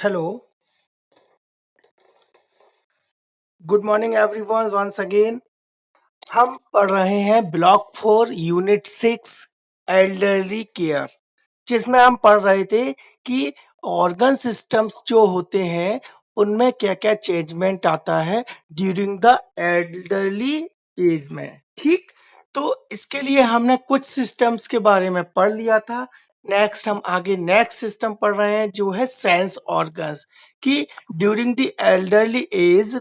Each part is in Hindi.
Hello, good morning everyone once again. हम पढ़ रहे हैं ब्लॉक 4 यूनिट 6 एल्डरली केयर, जिसमें हम पढ़ रहे थे कि ऑर्गन सिस्टम्स जो होते हैं उनमें क्या क्या चेंजमेंट आता है ड्यूरिंग द एल्डरली एज में। ठीक, तो इसके लिए हमने कुछ सिस्टम्स के बारे में पढ़ लिया था। नेक्स्ट हम आगे नेक्स्ट सिस्टम पढ़ रहे हैं जो है सेंस ऑर्गन्स, कि during the elderly age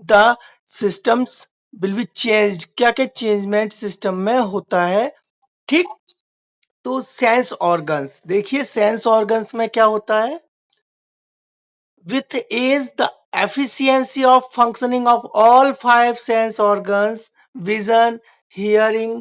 the systems will be changed, क्या क्या चेंजमेंट सिस्टम में होता है। ठीक, तो सेंस ऑर्गन्स देखिए, सेंस ऑर्गन्स में क्या होता है, with age the efficiency of functioning of all five sense organs, vision, hearing,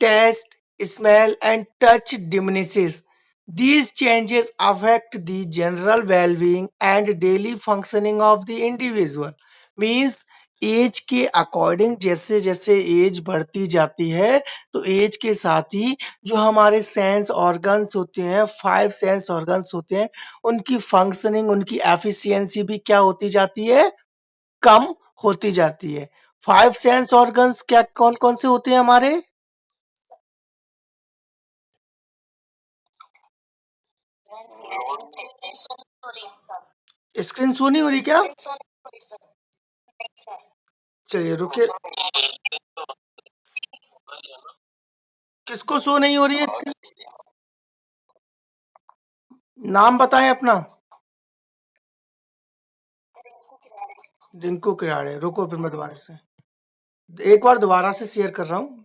taste, smell and touch diminishes. These changes affect the general well-being and daily functioning of the individual. Means age के अकॉर्डिंग जैसे जैसे एज बढ़ती जाती है, तो एज के साथ ही जो हमारे सेंस ऑर्गन्स होते हैं, 5 सेंस ऑर्गन्स होते हैं, उनकी फंक्शनिंग, उनकी एफिशिएंसी भी क्या होती जाती है, कम होती जाती है। 5 सेंस ऑर्गन्स क्या कौन कौन से होते हैं हमारे? स्क्रीन शो नहीं हो रही क्या? चलिए रुकिए, किसको शो नहीं हो रही है स्क्रीन? नाम बताएं अपना। रिंकू किराड़े, रुको फिर मैं दोबारा से एक बार दोबारा से शेयर कर रहा हूँ।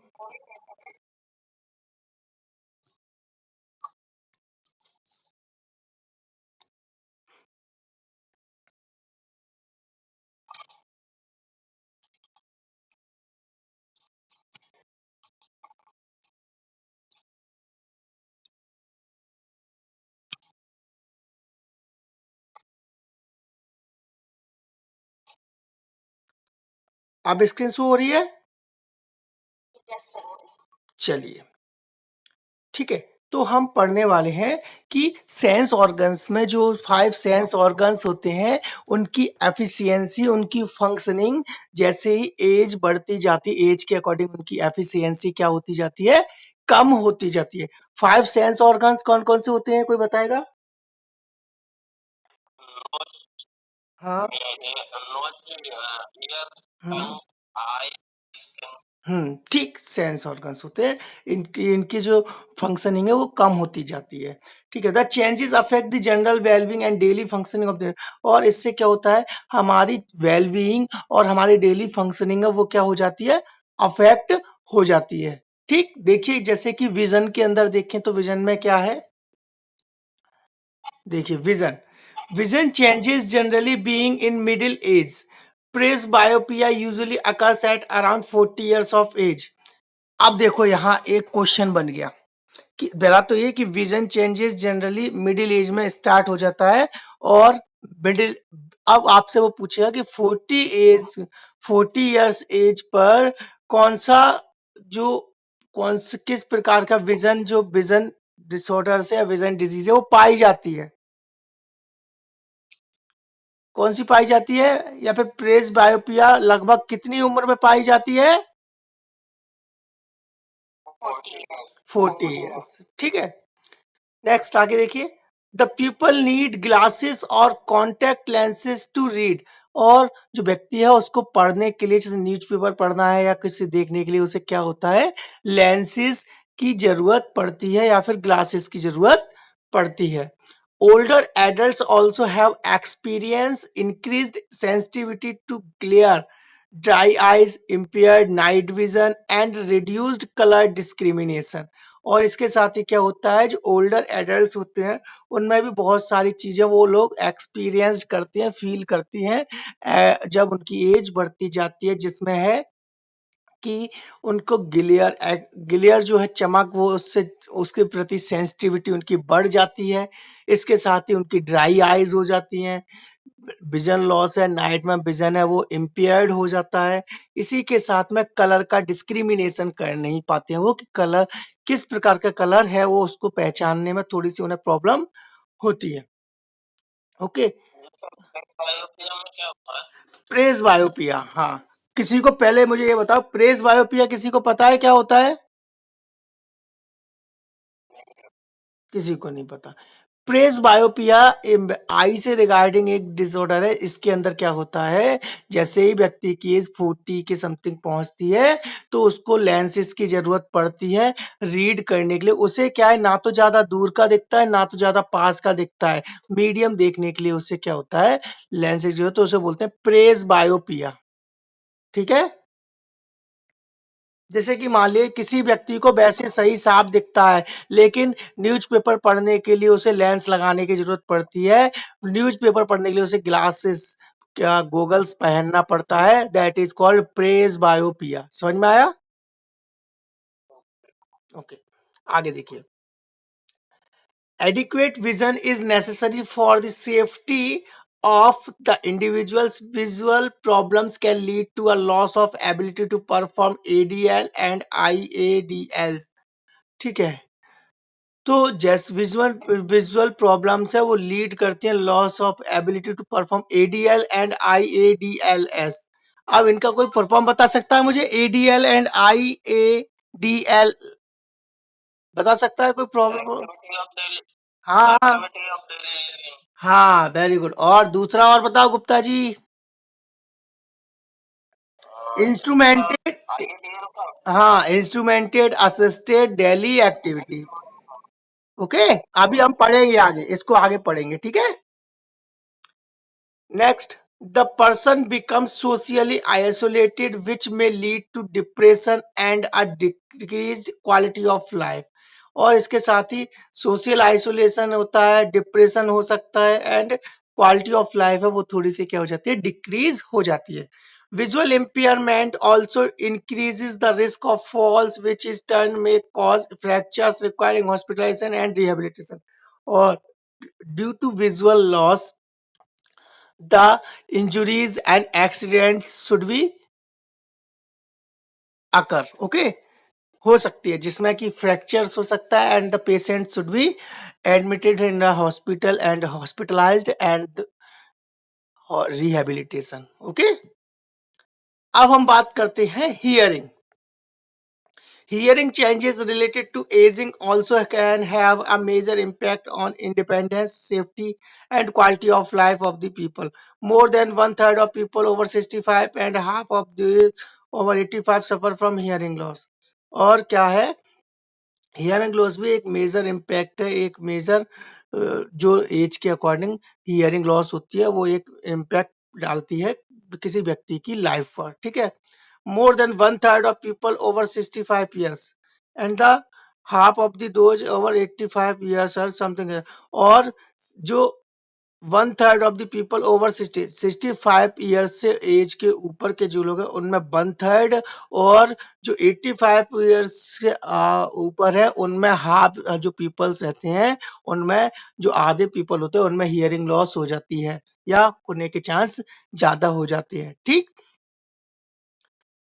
अब स्क्रीन शो हो रही है? चलिए, ठीक है। तो हम पढ़ने वाले हैं कि सेंस ऑर्गन्स में जो 5 सेंस ऑर्गन्स होते हैं, उनकी एफिशिएंसी, उनकी फंक्शनिंग जैसे ही एज बढ़ती जाती है, एज के अकॉर्डिंग उनकी एफिशिएंसी क्या होती जाती है, कम होती जाती है। 5 सेंस ऑर्गन्स कौन कौन से होते हैं, कोई बताएगा? हाँ। हम्म, ठीक, सेंस ऑर्गन्स होते हैं। इनकी जो फंक्शनिंग है वो कम होती जाती है। ठीक है, the changes affect the general wellbeing and daily functioning of the, और इससे क्या होता है, हमारी वेलबींग और हमारी डेली फंक्शनिंग है वो क्या हो जाती है, अफेक्ट हो जाती है। ठीक, देखिए जैसे कि विजन के अंदर देखें तो विजन में क्या है, देखिए vision, vision changes generally being in middle age. Presbyopia usually occurs at around 40 years of age. अब देखो यहाँ एक क्वेश्चन बन गया कि पहला तो ये कि vision changes generally middle age में स्टार्ट हो जाता है, और मिडिल, अब आपसे वो पूछेगा कि 40 इयर्स एज पर कौन सा, जो कौन से किस प्रकार का विजन, जो विजन डिसऑर्डर से या विजन डिजीज है वो पाई जाती है, कौन सी पाई जाती है, या फिर प्रेस बायोपिया लगभग कितनी उम्र में पाई जाती है? 40 ईयर्स। ठीक है, नेक्स्ट आगे देखिए, द पीपल नीड ग्लासेस और कॉन्टेक्ट लेंसेज टू रीड, और जो व्यक्ति है उसको पढ़ने के लिए, जैसे न्यूज़पेपर पढ़ना है या किसी देखने के लिए, उसे क्या होता है, लेंसेज की जरूरत पड़ती है या फिर ग्लासेस की जरूरत पड़ती है। Older adults also have experienced increased sensitivity to glare, dry eyes, impaired night vision and reduced color discrimination। और इसके साथ ही क्या होता है, जो ओल्डर एडल्ट होते हैं उनमें भी बहुत सारी चीजें वो लोग एक्सपीरियंस करते हैं, फील करती हैं जब उनकी एज बढ़ती जाती है, जिसमें है कि उनको गिलियर जो है चमक, वो उससे उसके प्रति सेंसिटिविटी उनकी बढ़ जाती है। इसके साथ ही उनकी ड्राई आईज हो जाती हैं, विजन लॉस है, नाइट में विजन है वो इम्पेयर्ड हो जाता है। इसी के साथ में कलर का डिस्क्रिमिनेशन कर नहीं पाते हैं वो, कि कलर किस प्रकार का कलर है वो उसको पहचानने में थोड़ी सी उन्हें प्रॉब्लम होती है। ओके, प्रेस बायोपिया, हाँ। किसी को पहले मुझे ये बताओ, प्रेस बायोपिया किसी को पता है क्या होता है? किसी को नहीं पता। प्रेस बायोपिया आई से रिगार्डिंग एक डिसऑर्डर है। इसके अंदर क्या होता है, जैसे ही व्यक्ति की एज 40 के समथिंग पहुंचती है तो उसको लेंसेज की जरूरत पड़ती है रीड करने के लिए। उसे क्या है, ना तो ज्यादा दूर का दिखता है ना तो ज्यादा पास का दिखता है, मीडियम देखने के लिए उसे क्या होता है, लेंसेज जो, तो उसे बोलते हैं प्रेस बायोपिया। ठीक है। जैसे कि मान लीजिए किसी व्यक्ति को वैसे सही साफ दिखता है, लेकिन न्यूज़पेपर पढ़ने के लिए उसे लेंस लगाने की जरूरत पड़ती है। न्यूज़पेपर पढ़ने के लिए उसे ग्लासेस, क्या गोगल्स पहनना पड़ता है। That is called presbyopia. समझ में आया? ओके, आगे देखिए। Adequate vision is necessary for the safety of the individual's visual problems can lead to a loss of ability to perform ADL and IADLs। ठीक है। तो जैसे विजुअल विजुअल प्रॉब्लम्स है वो लीड करती हैं loss of ability to perform ADL and IADLs. अब इनका कोई परफॉर्म बता सकता है मुझे? एडीएल एंड आईएडीएल बता सकता है कोई प्रॉब्लम? हाँ हाँ, वेरी गुड। और दूसरा और बताओ गुप्ता जी। इंस्ट्रूमेंटेड, हाँ, instrumented assisted daily activity. Okay, अभी हम पढ़ेंगे आगे, इसको आगे पढ़ेंगे, ठीक है। Next, the person becomes socially isolated, which may lead to depression and a decreased quality of life। और इसके साथ ही सोशल आइसोलेशन होता है, डिप्रेशन हो सकता है, एंड क्वालिटी ऑफ लाइफ है वो थोड़ी सी क्या हो जाती है, डिक्रीज हो जाती है। Visual impairment also increases the risk of falls, which is turn may cause fractures requiring hospitalization and rehabilitation। और due to visual loss, the injuries and accidents should be occur। okay, हो सकती है जिसमें कि फ्रैक्चर्स हो सकता है and the patient should be admitted in the hospital and hospitalised and rehabilitation. Okay, अब हम बात करते हैं hearing. Hearing changes related to aging also can have a major impact on independence, safety, and quality of life of the people. More than one third of people over 65 and half of the over 85 suffer from hearing loss। और क्या है, हियरिंग लॉस भी एक मेजर इम्पैक्ट है, एक मेजर जो एज के अकॉर्डिंग हियरिंग लॉस होती है वो एक इम्पैक्ट डालती है किसी व्यक्ति की लाइफ पर। ठीक है। More than one third of people over 65 years and the half of the those over 85 years और समथिंग। और जो one third of the people over 65 years से एज के ऊपर के जो लोग हैं उनमें वन थर्ड, और जो 85 ईयर्स से ऊपर है उनमें हाफ जो पीपल्स रहते हैं उनमें जो आधे पीपल होते हैं उनमें हियरिंग लॉस हो जाती है या होने के चांस ज्यादा हो जाते हैं। ठीक।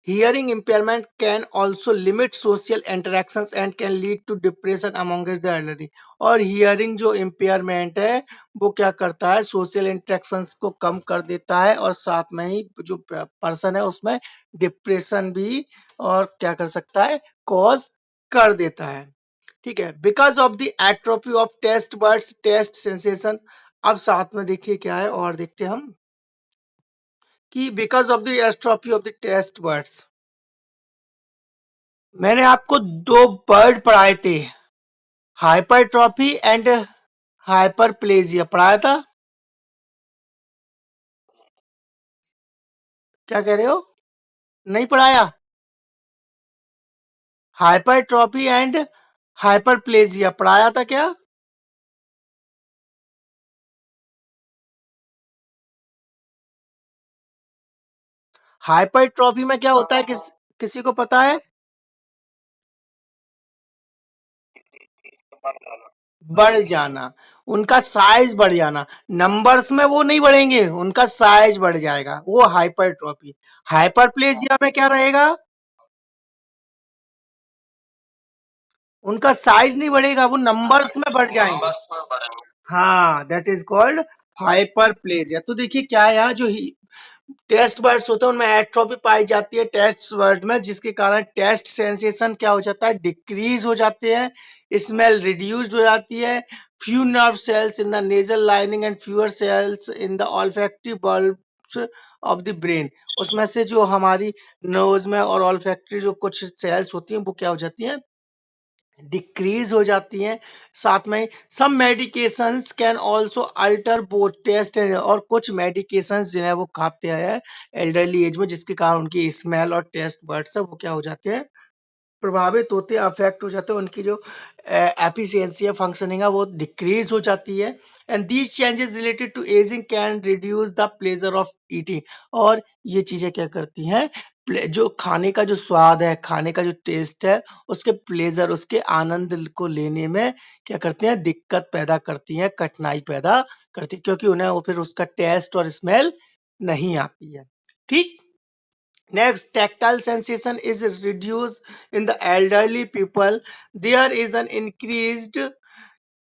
Hearing impairment can also limit social interactions and can lead to depression amongst the elderly। और hearing जो impairment है वो क्या करता है, social interactions को कम कर देता है और साथ में ही जो person है उसमें depression भी और क्या कर सकता है, cause कर देता है। ठीक है। Because of the atrophy of taste buds, taste sensation। अब साथ में देखिए क्या है और देखते हैं हम कि because of the atrophy of the taste buds, मैंने आपको दो वर्ड पढ़ाए थे, हाइपरट्रॉफी एंड हाइपरप्लेजिया पढ़ाया था। क्या कह रहे हो, नहीं पढ़ाया? हाइपरट्रॉफी एंड हाइपरप्लेजिया पढ़ाया था क्या? हाइपरट्रॉफी में क्या होता है, किसी को पता है? बढ़ जाना, उनका साइज बढ़ जाना, नंबर्स में वो नहीं बढ़ेंगे, उनका साइज बढ़ जाएगा, वो हाइपरट्रॉफी। हाइपरप्लेजिया में क्या रहेगा, उनका साइज नहीं बढ़ेगा, वो नंबर्स में बढ़ जाएंगे। हाँ, दैट इज कॉल्ड हाइपरप्लेजिया। तो देखिए क्या है, यहाँ जो टेस्ट बर्ड्स होते हैं उनमें एट्रोफी पाई जाती है टेस्ट बर्ड में, जिसके कारण टेस्ट सेंसेशन क्या हो जाता है, डिक्रीज हो जाते हैं, स्मेल रिड्यूस्ड हो जाती है, few nerve cells in the nasal lining and fewer cells in the olfactory bulbs of the brain. उसमें से जो हमारी नोज में और ऑल्फैक्टरी जो कुछ सेल्स होती हैं वो क्या हो जाती हैं, डिक्रीज हो जाती हैं। साथ में some medications can also alter both taste और कुछ मेडिकेशंस जिन्हें वो खाते हैं एल्डरली एज में, जिसके कारण उनकी स्मेल और टेस्ट बर्ड्स है वो क्या हो जाते हैं, प्रभावित होते हैं, अफेक्ट हो जाते हैं, उनकी जो एफिशिएंसी है, फंक्शनिंग है, वो डिक्रीज हो जाती है। And these changes related to ageing can reduce the pleasure of eating. और ये चीजें क्या करती हैं, जो खाने का जो स्वाद है, खाने का जो टेस्ट है, उसके प्लेजर, उसके आनंद को लेने में क्या करते हैं, दिक्कत पैदा करती हैं, कठिनाई पैदा करती है, क्योंकि उन्हें वो फिर उसका टेस्ट और स्मेल नहीं आती है। ठीक। Next, tactile sensation is reduced in the elderly people. There is an increased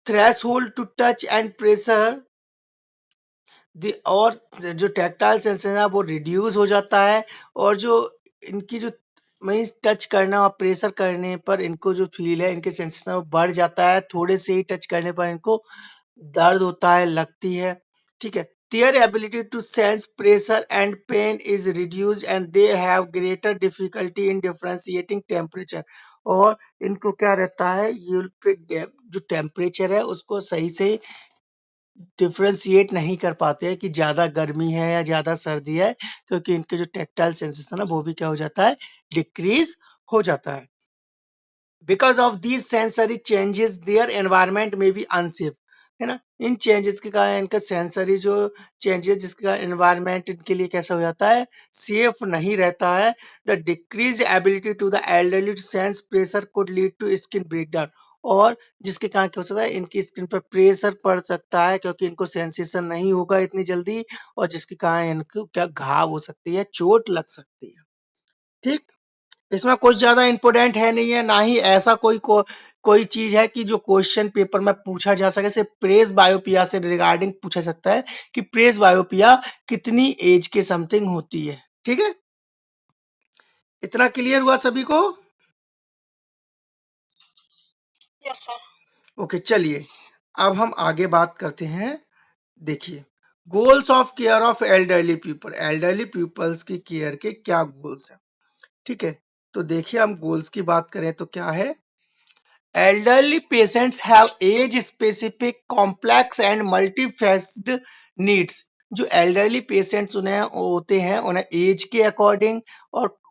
threshold to touch and pressure. और जो tactile sensation है वो reduce हो जाता है, और जो इनकी जो मीन्स टच करना और प्रेशर करने पर इनको जो फील है, इनके सेंसेशन वो बढ़ जाता है, थोड़े से ही टच करने पर इनको दर्द होता है, लगती है। ठीक है। Their ability to sense pressure and pain is reduced and they have greater difficulty in differentiating temperature। और इनको क्या रहता है, ये जो टेम्परेचर है उसको सही से डिफरेंशिएट नहीं कर पाते हैं कि ज्यादा गर्मी है या ज्यादा सर्दी है, क्योंकि इनके जो टेक्टाइल सेंसेशन है वो भी क्या हो जाता है, डिक्रीज हो जाता है। Because of these sensory changes their environment में भी अनसेफ, है ना। इन चेंजेस के कारण इनका सेंसरी जो चेंजेस, जिसका एनवायरमेंट इनके लिए कैसा हो जाता है, सेफ नहीं रहता है। The decrease ability to the elderly to sense pressure could lead to skin breakdown. और जिसके कारण क्या हो सकता है, इनकी स्किन पर प्रेशर पड़ सकता है, क्योंकि इनको सेंसेशन नहीं होगा इतनी जल्दी, और जिसके कारण इनको क्या घाव हो सकती है, चोट लग सकती है। ठीक। इसमें कुछ ज्यादा इंपोर्टेंट है नहीं है, ना ही ऐसा कोई चीज है कि जो क्वेश्चन पेपर में पूछा जा सके। सिर्फ प्रेस बायोपिया से रिगार्डिंग पूछा सकता है कि प्रेस बायोपिया कितनी एज के समथिंग होती है। ठीक है, इतना क्लियर हुआ सभी को? Yes sir. ओके, चलिए अब हम आगे बात करते हैं। देखिए, goals of care of elderly people. Elderly peoples की केयर के क्या गोल्स हैं? ठीक है, तो देखिए हम गोल्स की बात करें तो क्या है, elderly patients have age specific complex and multifaceted needs। जो elderly patients उन्हें होते हैं, उन्हें एज के अकॉर्डिंग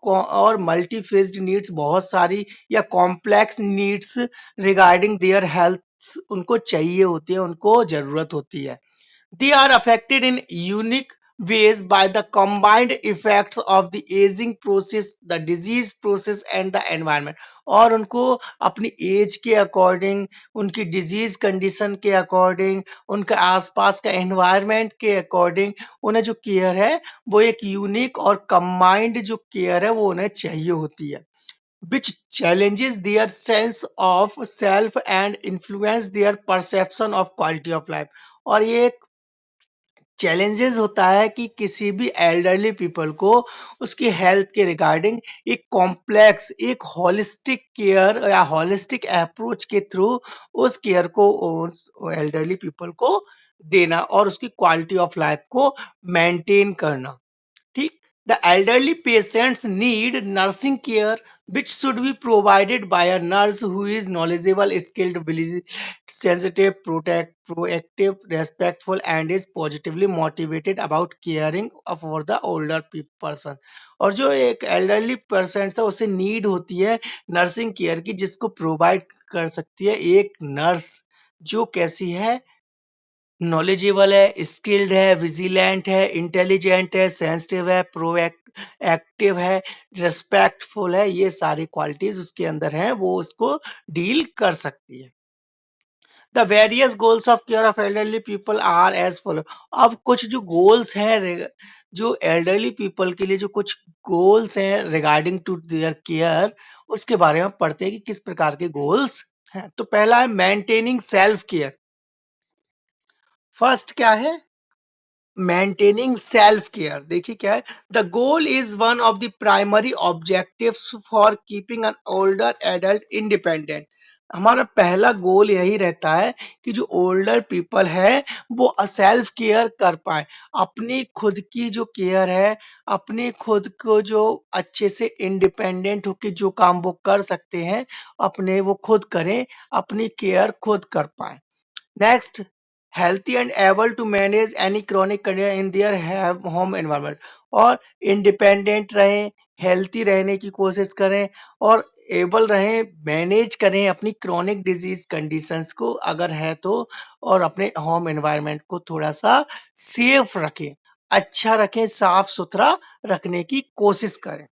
और मल्टीफेस्ड नीड्स बहुत सारी या complex needs regarding their health उनको चाहिए होती है, उनको जरूरत होती है। They are affected in unique ways by the combined effects of the aging process, the disease process and the environment। और उनको अपनी एज के अकॉर्डिंग, उनकी डिजीज कंडीशन के अकॉर्डिंग, उनके आसपास का एनवायरनमेंट के अकॉर्डिंग उन्हें जो केयर है वो एक यूनिक और कंबाइंड जो केयर है वो उन्हें चाहिए होती है, which challenges their sense of self and influence their perception of quality of life। और ये एक चैलेंजेस होता है कि किसी भी एल्डरली पीपल को उसकी हेल्थ के रिगार्डिंग एक कॉम्प्लेक्स, एक होलिस्टिक केयर या होलिस्टिक अप्रोच के थ्रू उस केयर को एल्डरली पीपल को देना और उसकी क्वालिटी ऑफ लाइफ को मेंटेन करना। ठीक। The elderly patients need nursing care which should be provided by a nurse who is knowledgeable, skilled, sensitive, proactive, respectful and is positively motivated about caring for the older person। और जो एक elderly person है उसे नीड होती है नर्सिंग केयर की, जिसको प्रोवाइड कर सकती है एक नर्स जो कैसी है, नॉलेजेबल है, स्किल्ड है, विजिलेंट है, इंटेलिजेंट है, सेंसिटिव है, एक्टिव है, रिस्पेक्टफुल है। ये सारी क्वालिटीज उसके अंदर हैं, वो उसको डील कर सकती है। The various goals of care of elderly people are as follow. अब कुछ जो गोल्स हैं, जो एल्डरली पीपल के लिए जो कुछ गोल्स हैं रिगार्डिंग टू देयर केयर, उसके बारे में पढ़ते हैं कि किस प्रकार के गोल्स हैं। तो पहला है मेंटेनिंग सेल्फ केयर। फर्स्ट क्या है, मेंटेनिंग सेल्फ केयर, देखिए क्या है, the goal is one of the primary objectives for keeping an older adult independent. हमारा पहला गोल यही रहता है कि जो ओल्डर पीपल है वो सेल्फ केयर कर पाए, अपनी खुद की जो केयर है, अपनी खुद को जो अच्छे से इंडिपेंडेंट होकर जो काम वो कर सकते हैं अपने वो खुद करें, अपनी केयर खुद कर पाए। Next, healthy and able to manage any chronic condition in their home environment, और इंडिपेंडेंट रहें, हेल्थी रहने की कोशिश करें और एबल रहें, मैनेज करें अपनी क्रोनिक डिजीज कंडीशंस को अगर है तो, और अपने होम एनवायरनमेंट को थोड़ा सा सेफ रखें, अच्छा रखें, साफ सुथरा रखने की कोशिश करें।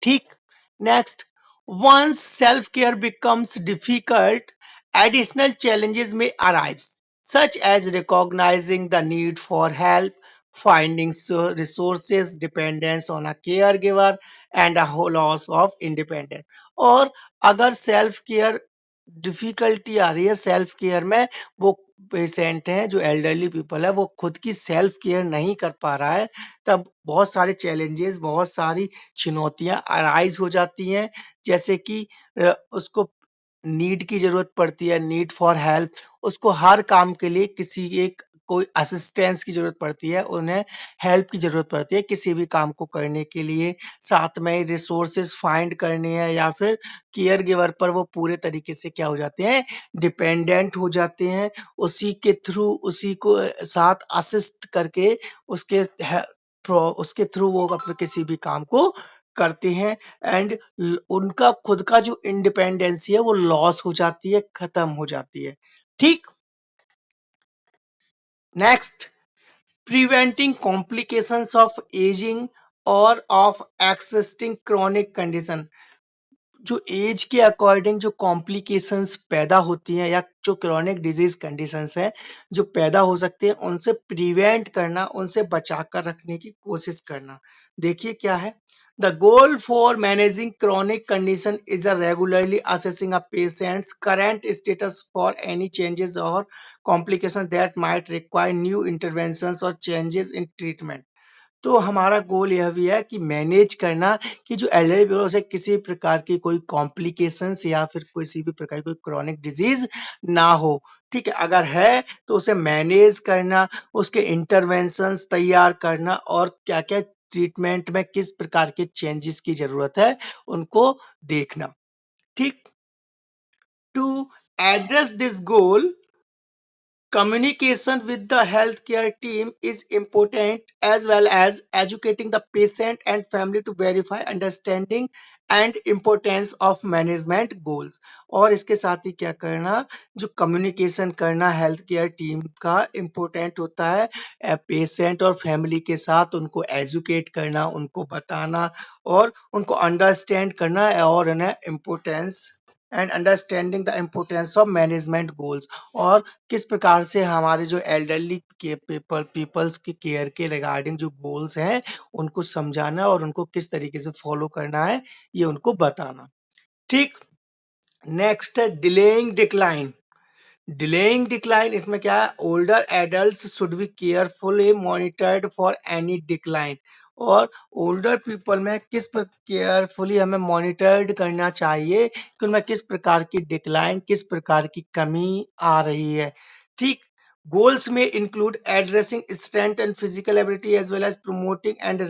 ठीक। Next, once self care becomes difficult, additional challenges may arise, such as recognizing the need for help, finding resources, dependence on a caregiver, and a whole loss of independence। और अगर सेल्फ केयर डिफिकल्टी आ रही है सेल्फ केयर में, वो पेशेंट हैं जो एल्डरली पीपल है वो खुद की सेल्फ केयर नहीं कर पा रहा है, तब बहुत सारे चैलेंजेस, बहुत सारी चुनौतियां अराइज हो जाती हैं, जैसे कि उसको नीड की जरूरत पड़ती है, नीड फॉर हेल्प, उसको हर काम के लिए किसी एक कोई असिस्टेंस की जरूरत पड़ती है, उन्हें हेल्प की जरूरत पड़ती है किसी भी काम को करने के लिए, साथ में रिसोर्सेज फाइंड करने हैं, या फिर केयर गिवर पर वो पूरे तरीके से क्या हो जाते हैं, डिपेंडेंट हो जाते हैं, उसी के थ्रू, उसी को साथ असिस्ट करके उसके उसके थ्रू वो अपने किसी भी काम को करते हैं, एंड उनका खुद का जो इंडिपेंडेंसी है वो लॉस हो जाती है, खत्म हो जाती है। ठीक। Next, preventing complications of aging or of existing chronic condition, जो एज के अकॉर्डिंग जो कॉम्प्लिकेशंस पैदा होती हैं या जो क्रोनिक डिजीज कंडीशंस हैं जो पैदा हो सकते हैं, उनसे प्रिवेंट करना, उनसे बचाकर रखने की कोशिश करना। देखिए क्या है, the goal for managing chronic condition is a regularly assessing a patient's current status for any changes और complication that might require new interventions और चेंजेस इन ट्रीटमेंट। तो हमारा गोल यह भी है कि मैनेज करना कि जो एल्डरली पीपल से किसी प्रकार की कोई कॉम्प्लिकेशंस या फिर किसी भी प्रकार की कोई क्रोनिक डिजीज ना हो। ठीक है, अगर है तो उसे मैनेज करना, उसके इंटरवेंशंस तैयार करना और क्या क्या ट्रीटमेंट में किस प्रकार के चेंजेस की जरूरत है उनको देखना। ठीक। To address this goal, communication with the healthcare team is important, as well as educating the patient and family to verify understanding and importance of management goals. और इसके साथ ही क्या करना, जो कम्युनिकेशन करना हेल्थ केयर टीम का इम्पोर्टेंट होता है पेशेंट और फैमिली के साथ, उनको एजुकेट करना, उनको बताना और उनको अंडरस्टैंड करना, और उन्हें importance and understanding the importance of management goals, और किस प्रकार से हमारे जो एल्डरली के पीपल्स की केयर के रिगार्डिंग जो गोल्स हैं उनको समझाना और उनको किस तरीके से फॉलो करना है ये उनको बताना। ठीक। नेक्स्ट है डिलेइंग डिक्लाइन। डिलेइंग डिक्लाइन इसमें क्या है, older adult should be carefully monitored for any decline, और ओल्डर पीपल में किस पर केयरफुली हमें मॉनिटर्ड करना चाहिए कि उनमें किस प्रकार की डिक्लाइन, किस प्रकार की कमी आ रही है। ठीक। गोल्स में include addressing strength and physical ability as well as promoting and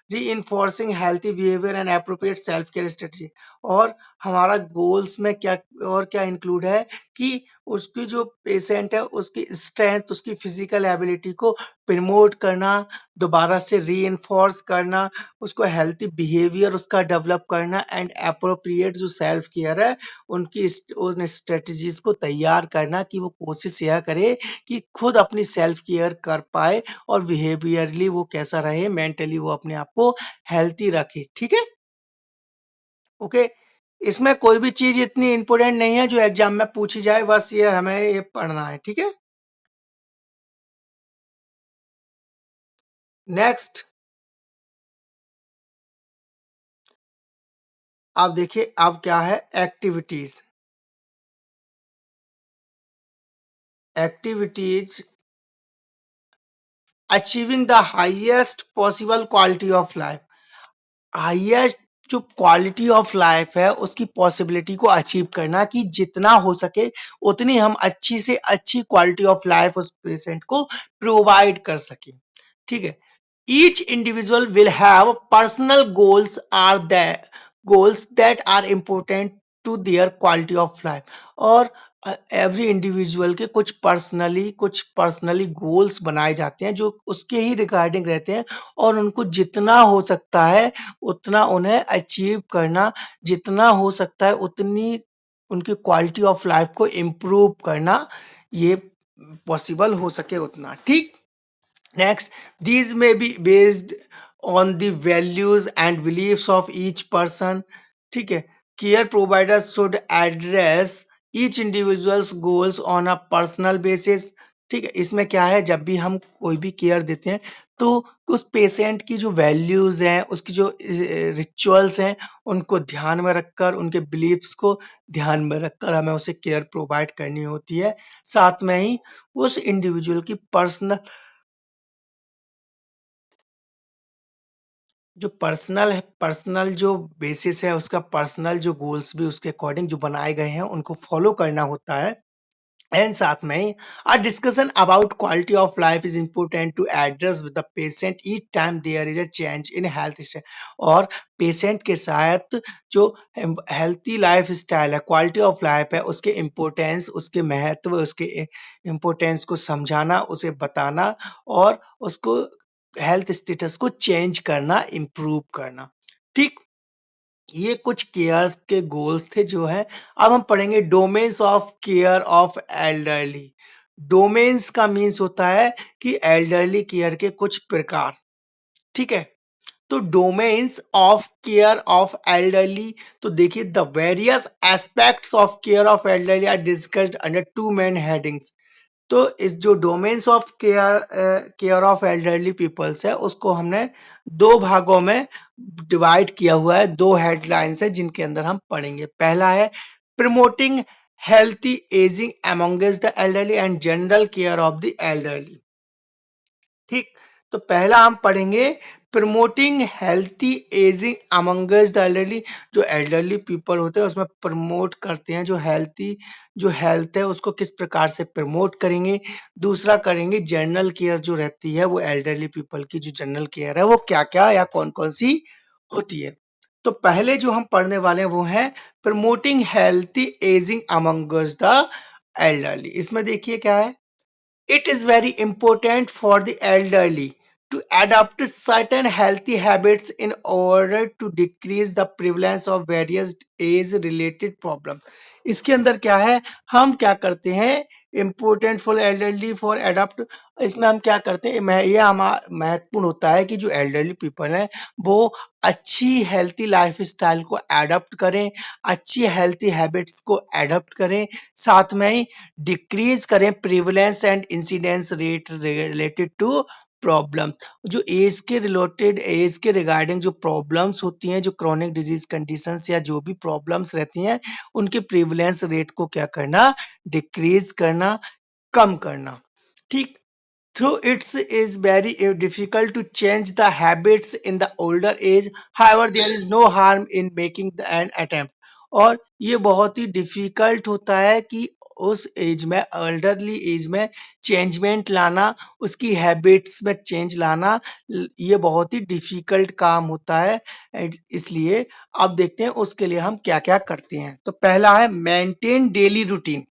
reinforcing healthy behavior and appropriate self care strategy। और हमारा गोल्स में क्या और क्या इंक्लूड है कि उसकी जो पेशेंट है उसकी स्ट्रेंथ, उसकी फिजिकल एबिलिटी को प्रमोट करना, दोबारा से रीइंफोर्स करना, उसको हेल्थी बिहेवियर उसका डेवलप करना, एंड अप्रोप्रिएट जो सेल्फ केयर है उनकी उन स्ट्रेटजीज को तैयार करना कि वो कोशिश यह करे कि खुद अपनी सेल्फ केयर कर पाए और बिहेवियरली वो कैसा रहे, मेंटली वो अपने आप को हेल्थी रखे। ठीक है, ओके। इसमें कोई भी चीज इतनी इंपॉर्टेंट नहीं है जो एग्जाम में पूछी जाए, बस ये हमें ये पढ़ना है। ठीक है। नेक्स्ट, अब देखिए अब क्या है, activities. Activities achieving the highest possible quality of life. Highest जो क्वालिटी ऑफ लाइफ है उसकी पॉसिबिलिटी को अचीव करना, कि जितना हो सके उतनी हम अच्छी से अच्छी क्वालिटी ऑफ लाइफ उस पेशेंट को प्रोवाइड कर सके। ठीक है। Each individual will have personal goals that are important to their quality of life. और एवरी इंडिविजुअल के कुछ पर्सनली गोल्स बनाए जाते हैं जो उसके ही रिगार्डिंग रहते हैं, और उनको जितना हो सकता है उतना उन्हें अचीव करना, जितना हो सकता है उतनी उनकी क्वालिटी ऑफ लाइफ को इम्प्रूव करना, ये पॉसिबल हो सके उतना। ठीक। Next, these may be based on the values and beliefs of each person. ठीक है। Care providers should address each individual's goals on a personal basis. ठीक है। इसमें क्या है, जब भी हम कोई भी केयर देते हैं तो उस पेशेंट की जो वैल्यूज हैं, उसकी जो रिचुअल्स हैं, उनको ध्यान में रखकर, उनके बिलीफ्स को ध्यान में रखकर हमें उसे केयर प्रोवाइड करनी होती है। साथ में ही उस इंडिविजुअल की पर्सनल जो बेसिस है, उसका पर्सनल जो गोल्स भी उसके अकॉर्डिंग जो बनाए गए हैं उनको फॉलो करना होता है। एंड साथ में ही a discussion about quality of life is important to address with the patient each time there is a change in health style. और पेशेंट के साथ जो हेल्थी लाइफ स्टाइल है, क्वालिटी ऑफ लाइफ है, उसके इम्पोर्टेंस, उसके महत्व, उसके इम्पोर्टेंस को समझाना, उसे बताना, और उसको हेल्थ स्टेटस को चेंज करना, इम्प्रूव करना। ठीक। ये कुछ केयर के गोल्स थे जो है। अब हम पढ़ेंगे domains of care of elderly. Domains का मीन्स होता है कि एल्डरली केयर के कुछ प्रकार। ठीक है। तो domains of care of elderly, तो देखिए the various aspects of care of elderly are discussed under two main headings. तो इस जो domains of care of elderly peoples है उसको हमने दो भागों में डिवाइड किया हुआ है। दो हेडलाइंस है जिनके अंदर हम पढ़ेंगे। पहला है promoting healthy ageing amongst the elderly and general care of the elderly. ठीक। तो पहला हम पढ़ेंगे promoting healthy ageing amongst the elderly. जो एल्डरली पीपल होते हैं उसमें प्रमोट करते हैं जो हेल्थ है उसको किस प्रकार से प्रमोट करेंगे। दूसरा करेंगे जनरल केयर जो रहती है, वो एल्डरली पीपल की जो जनरल केयर है वो क्या क्या या कौन कौन सी होती है। तो पहले जो हम पढ़ने वाले हैं वो है promoting healthy ageing amongst the elderly. इसमें देखिए क्या है, it is very important for the elderly to adopt certain healthy habits in order to decrease the prevalence of various age related problems। इसके अंदर क्या है, हम क्या करते हैं, important for elderly for adopt. इसमें हम क्या करते हैं, ये हमारा महत्वपूर्ण होता है कि जो एल्डरली पीपल है वो अच्छी हेल्थी लाइफ स्टाइल को एडॉप्ट करें, अच्छी हेल्थी हैबिट्स को एडॉप्ट करें, साथ में ही डिक्रीज करें prevalence and incidence rate related to problem. जो एज के रिगार्डिंग जो प्रॉब्लम्स होती हैं, जो क्रॉनिक डिजीज कंडीशंस या जो भी प्रॉब्लम्स रहती हैं, उनके प्रिवलेंस रेट को क्या करना, डिक्रीज करना, कम करना। ठीक। Through it is very difficult to change the habits in the older age. However, there is no harm in making an attempt. और ये बहुत ही डिफिकल्ट होता है कि उस एज में, एल्डरली एज में चेंजमेंट लाना, उसकी हैबिट्स में चेंज लाना, ये बहुत ही डिफिकल्ट काम होता है। इसलिए अब देखते हैं उसके लिए हम क्या क्या करते हैं। तो पहला है मेंटेन डेली रूटीन।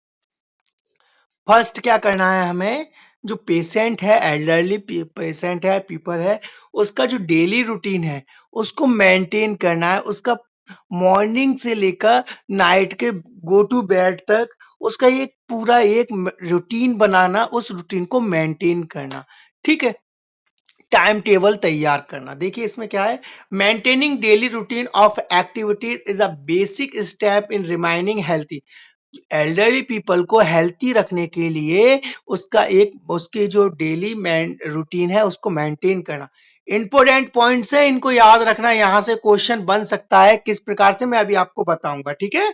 फर्स्ट क्या करना है हमें, जो पेशेंट है, एल्डरली पेशेंट है, पीपल है, उसका जो डेली रूटीन है उसको मेंटेन करना है। उसका मॉर्निंग से लेकर नाइट के गो टू बेड तक उसका एक पूरा एक रूटीन बनाना, उस रूटीन को मेंटेन करना। ठीक है। टाइम टेबल तैयार करना। देखिए इसमें क्या है, maintaining daily routine of activities is a basic step in remaining healthy. Elderly people को हेल्थी रखने के लिए उसके जो डेली रूटीन है उसको मेंटेन करना। इंपोर्टेंट पॉइंट्स है, इनको याद रखना, यहां से क्वेश्चन बन सकता है। किस प्रकार से, मैं अभी आपको बताऊंगा। ठीक है।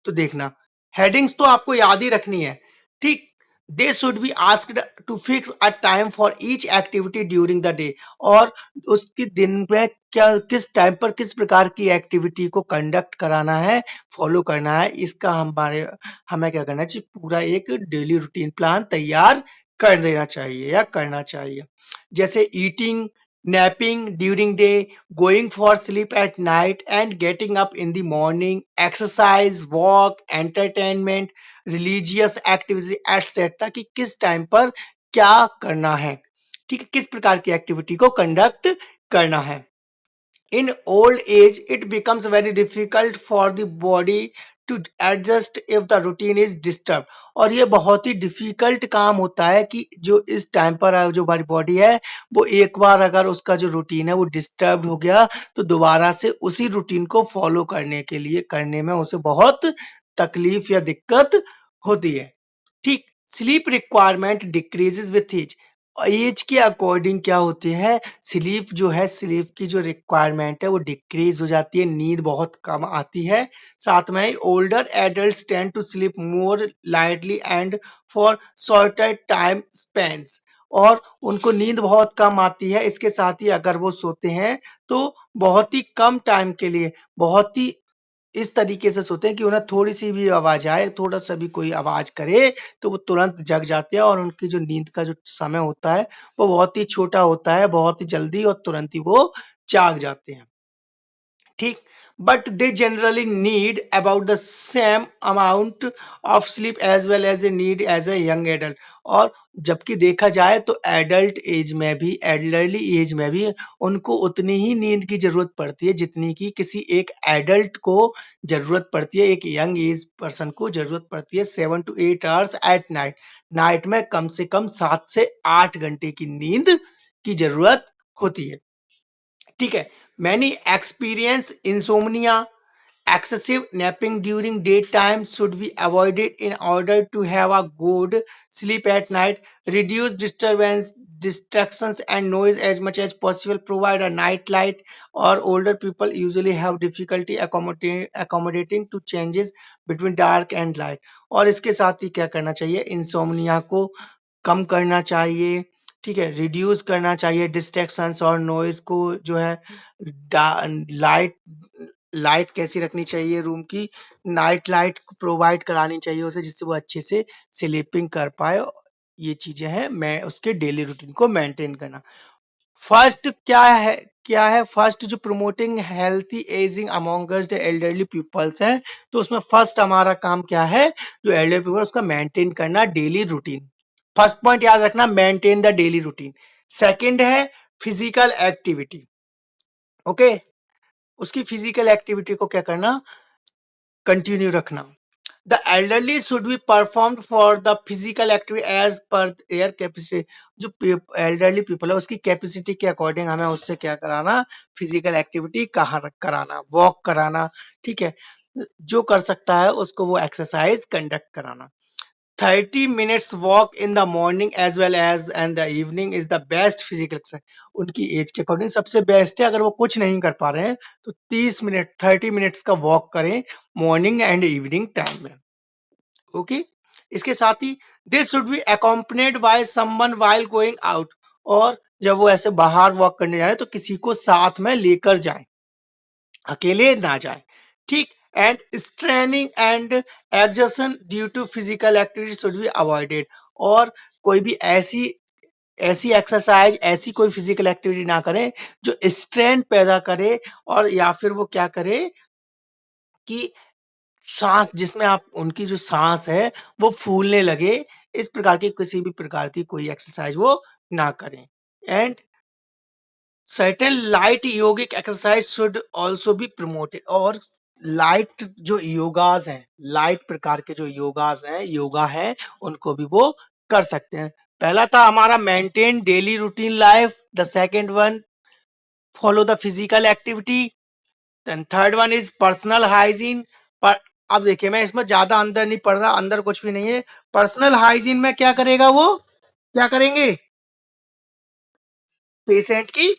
तो देखना, हेडिंग्स तो आपको याद ही रखनी है। ठीक। They should be asked to fix a time for each activity during the day, और उसके दिन में क्या किस टाइम पर किस प्रकार की एक्टिविटी को कंडक्ट कराना है, फॉलो करना है, इसका हमें क्या करना चाहिए, पूरा एक डेली रूटीन प्लान तैयार कर देना चाहिए या करना चाहिए। जैसे eating, napping during day, going for sleep at night and getting up in the morning, exercise, walk, entertainment, religious activity etcetera, कि किस टाइम पर क्या करना है, ठीक है, किस प्रकार की एक्टिविटी को कंडक्ट करना है। In old age it becomes very difficult for the body to adjust if the routine is disturbed, और ये बहुत ही डिफिकल्ट काम होता है कि जो इस टाइम पर जो हमारी बॉडी है वो एक बार अगर उसका जो रूटीन है वो डिस्टर्ब हो गया तो दोबारा से उसी रूटीन को फॉलो करने के लिए करने में उसे बहुत तकलीफ या दिक्कत होती है। ठीक, sleep requirement decreases with age के अकॉर्डिंग क्या होती है, स्लीप जो है, स्लीप की जो रिक्वायरमेंट है वो डिक्रीज हो जाती है, नींद बहुत कम आती है। साथ में older adults tend to sleep more lightly and for shorter time spans, और उनको नींद बहुत कम आती है। इसके साथ ही अगर वो सोते हैं तो बहुत ही कम टाइम के लिए, बहुत ही इस तरीके से सोते हैं कि उन्हें थोड़ी-सी भी आवाज़ आए, थोड़ा-सा भी कोई आवाज़ करे, तो वो तुरंत जग जाते हैं, और उनकी जो नींद का जो समय होता है, वो बहुत ही छोटा होता है, बहुत ही जल्दी और तुरंत ही वो जाग जाते हैं। ठीक, but they generally need about the same amount of sleep as well as a need as a young adult, और जबकि देखा जाए तो एडल्ट एज में भी, एडल्टली एज में भी उनको उतनी ही नींद की जरूरत पड़ती है जितनी कि किसी एक एडल्ट को जरूरत पड़ती है, एक यंग एज पर्सन को जरूरत पड़ती है। 7 to 8 hours at night, night में कम से कम 7 से 8 घंटे की नींद की जरूरत होती है। ठीक है, many experience insomnia, excessive napping during daytime should be avoided in order to have a good sleep at night. Reduce disturbance, distractions and noise as much as possible. Provide a night light, or older people usually have difficulty accommodating to changes between dark and light. और इसके साथ ही क्या करना चाहिए, इंसोमनिया को कम करना चाहिए, ठीक है, रिड्यूस करना चाहिए डिस्ट्रैक्शंस और नॉइज को, जो है लाइट, लाइट कैसी रखनी चाहिए रूम की, नाइट लाइट प्रोवाइड करानी चाहिए उसे जिससे वो अच्छे से स्लीपिंग कर पाए। ये चीजें हैं, मैं उसके डेली रूटीन को मेंटेन करना। फर्स्ट क्या है फर्स्ट जो promoting healthy ageing amongst the elderly peoples है, तो उसमें फर्स्ट हमारा काम क्या है, जो एल्डरली पीपल उसका मेंटेन करना डेली रूटीन। फर्स्ट पॉइंट याद रखना, maintain the daily routine. Second है फिजिकल एक्टिविटी, ओके, उसकी फिजिकल एक्टिविटी को क्या करना, कंटिन्यू रखना। The elderly should be performed for the physical activity as per air capacity, जो एल्डरली पीपल है उसकी कैपेसिटी के अकॉर्डिंग हमें उससे क्या कराना, फिजिकल एक्टिविटी कहाँ कराना, वॉक कराना, ठीक है, जो कर सकता है उसको वो एक्सरसाइज कंडक्ट कराना। 30 minutes walk in the morning as well as and the evening is the best physical exercise। उनकी एज के अकॉर्डिंग सबसे बेस्ट है, अगर वो कुछ नहीं कर पा रहे हैं तो 30 मिनट 30 मिनट्स का वॉक करें मॉर्निंग एंड इवनिंग टाइम में, ओके। इसके साथ ही this should be accompanied by someone while going out, और जब वो ऐसे बाहर वॉक करने जा रहे हैं तो किसी को साथ में लेकर जाएं, अकेले ना जाए, ठीक। And straining and exertion due to physical activity should be avoided, और कोई भी ऐसी ऐसी एक्सरसाइज, ऐसी कोई फिजिकल एक्टिविटी ना करें जो स्ट्रेन पैदा करे, और या फिर वो क्या करे कि सांस, जिसमें आप उनकी जो सांस है वो फूलने लगे, इस प्रकार की किसी भी प्रकार की कोई एक्सरसाइज वो ना करें। And certain light yogic exercise should also be promoted, और लाइट जो योगाज हैं, लाइट प्रकार के जो योगाज हैं, योगा है, उनको भी वो कर सकते हैं। पहला था हमारा maintain daily routine life, the second one follow the physical activity, then third one is personal hygiene. पर अब देखिए मैं इसमें ज्यादा अंदर नहीं पढ़ रहा, अंदर कुछ भी नहीं है। पर्सनल हाइजीन में क्या करेगा, वो क्या करेंगे, पेशेंट की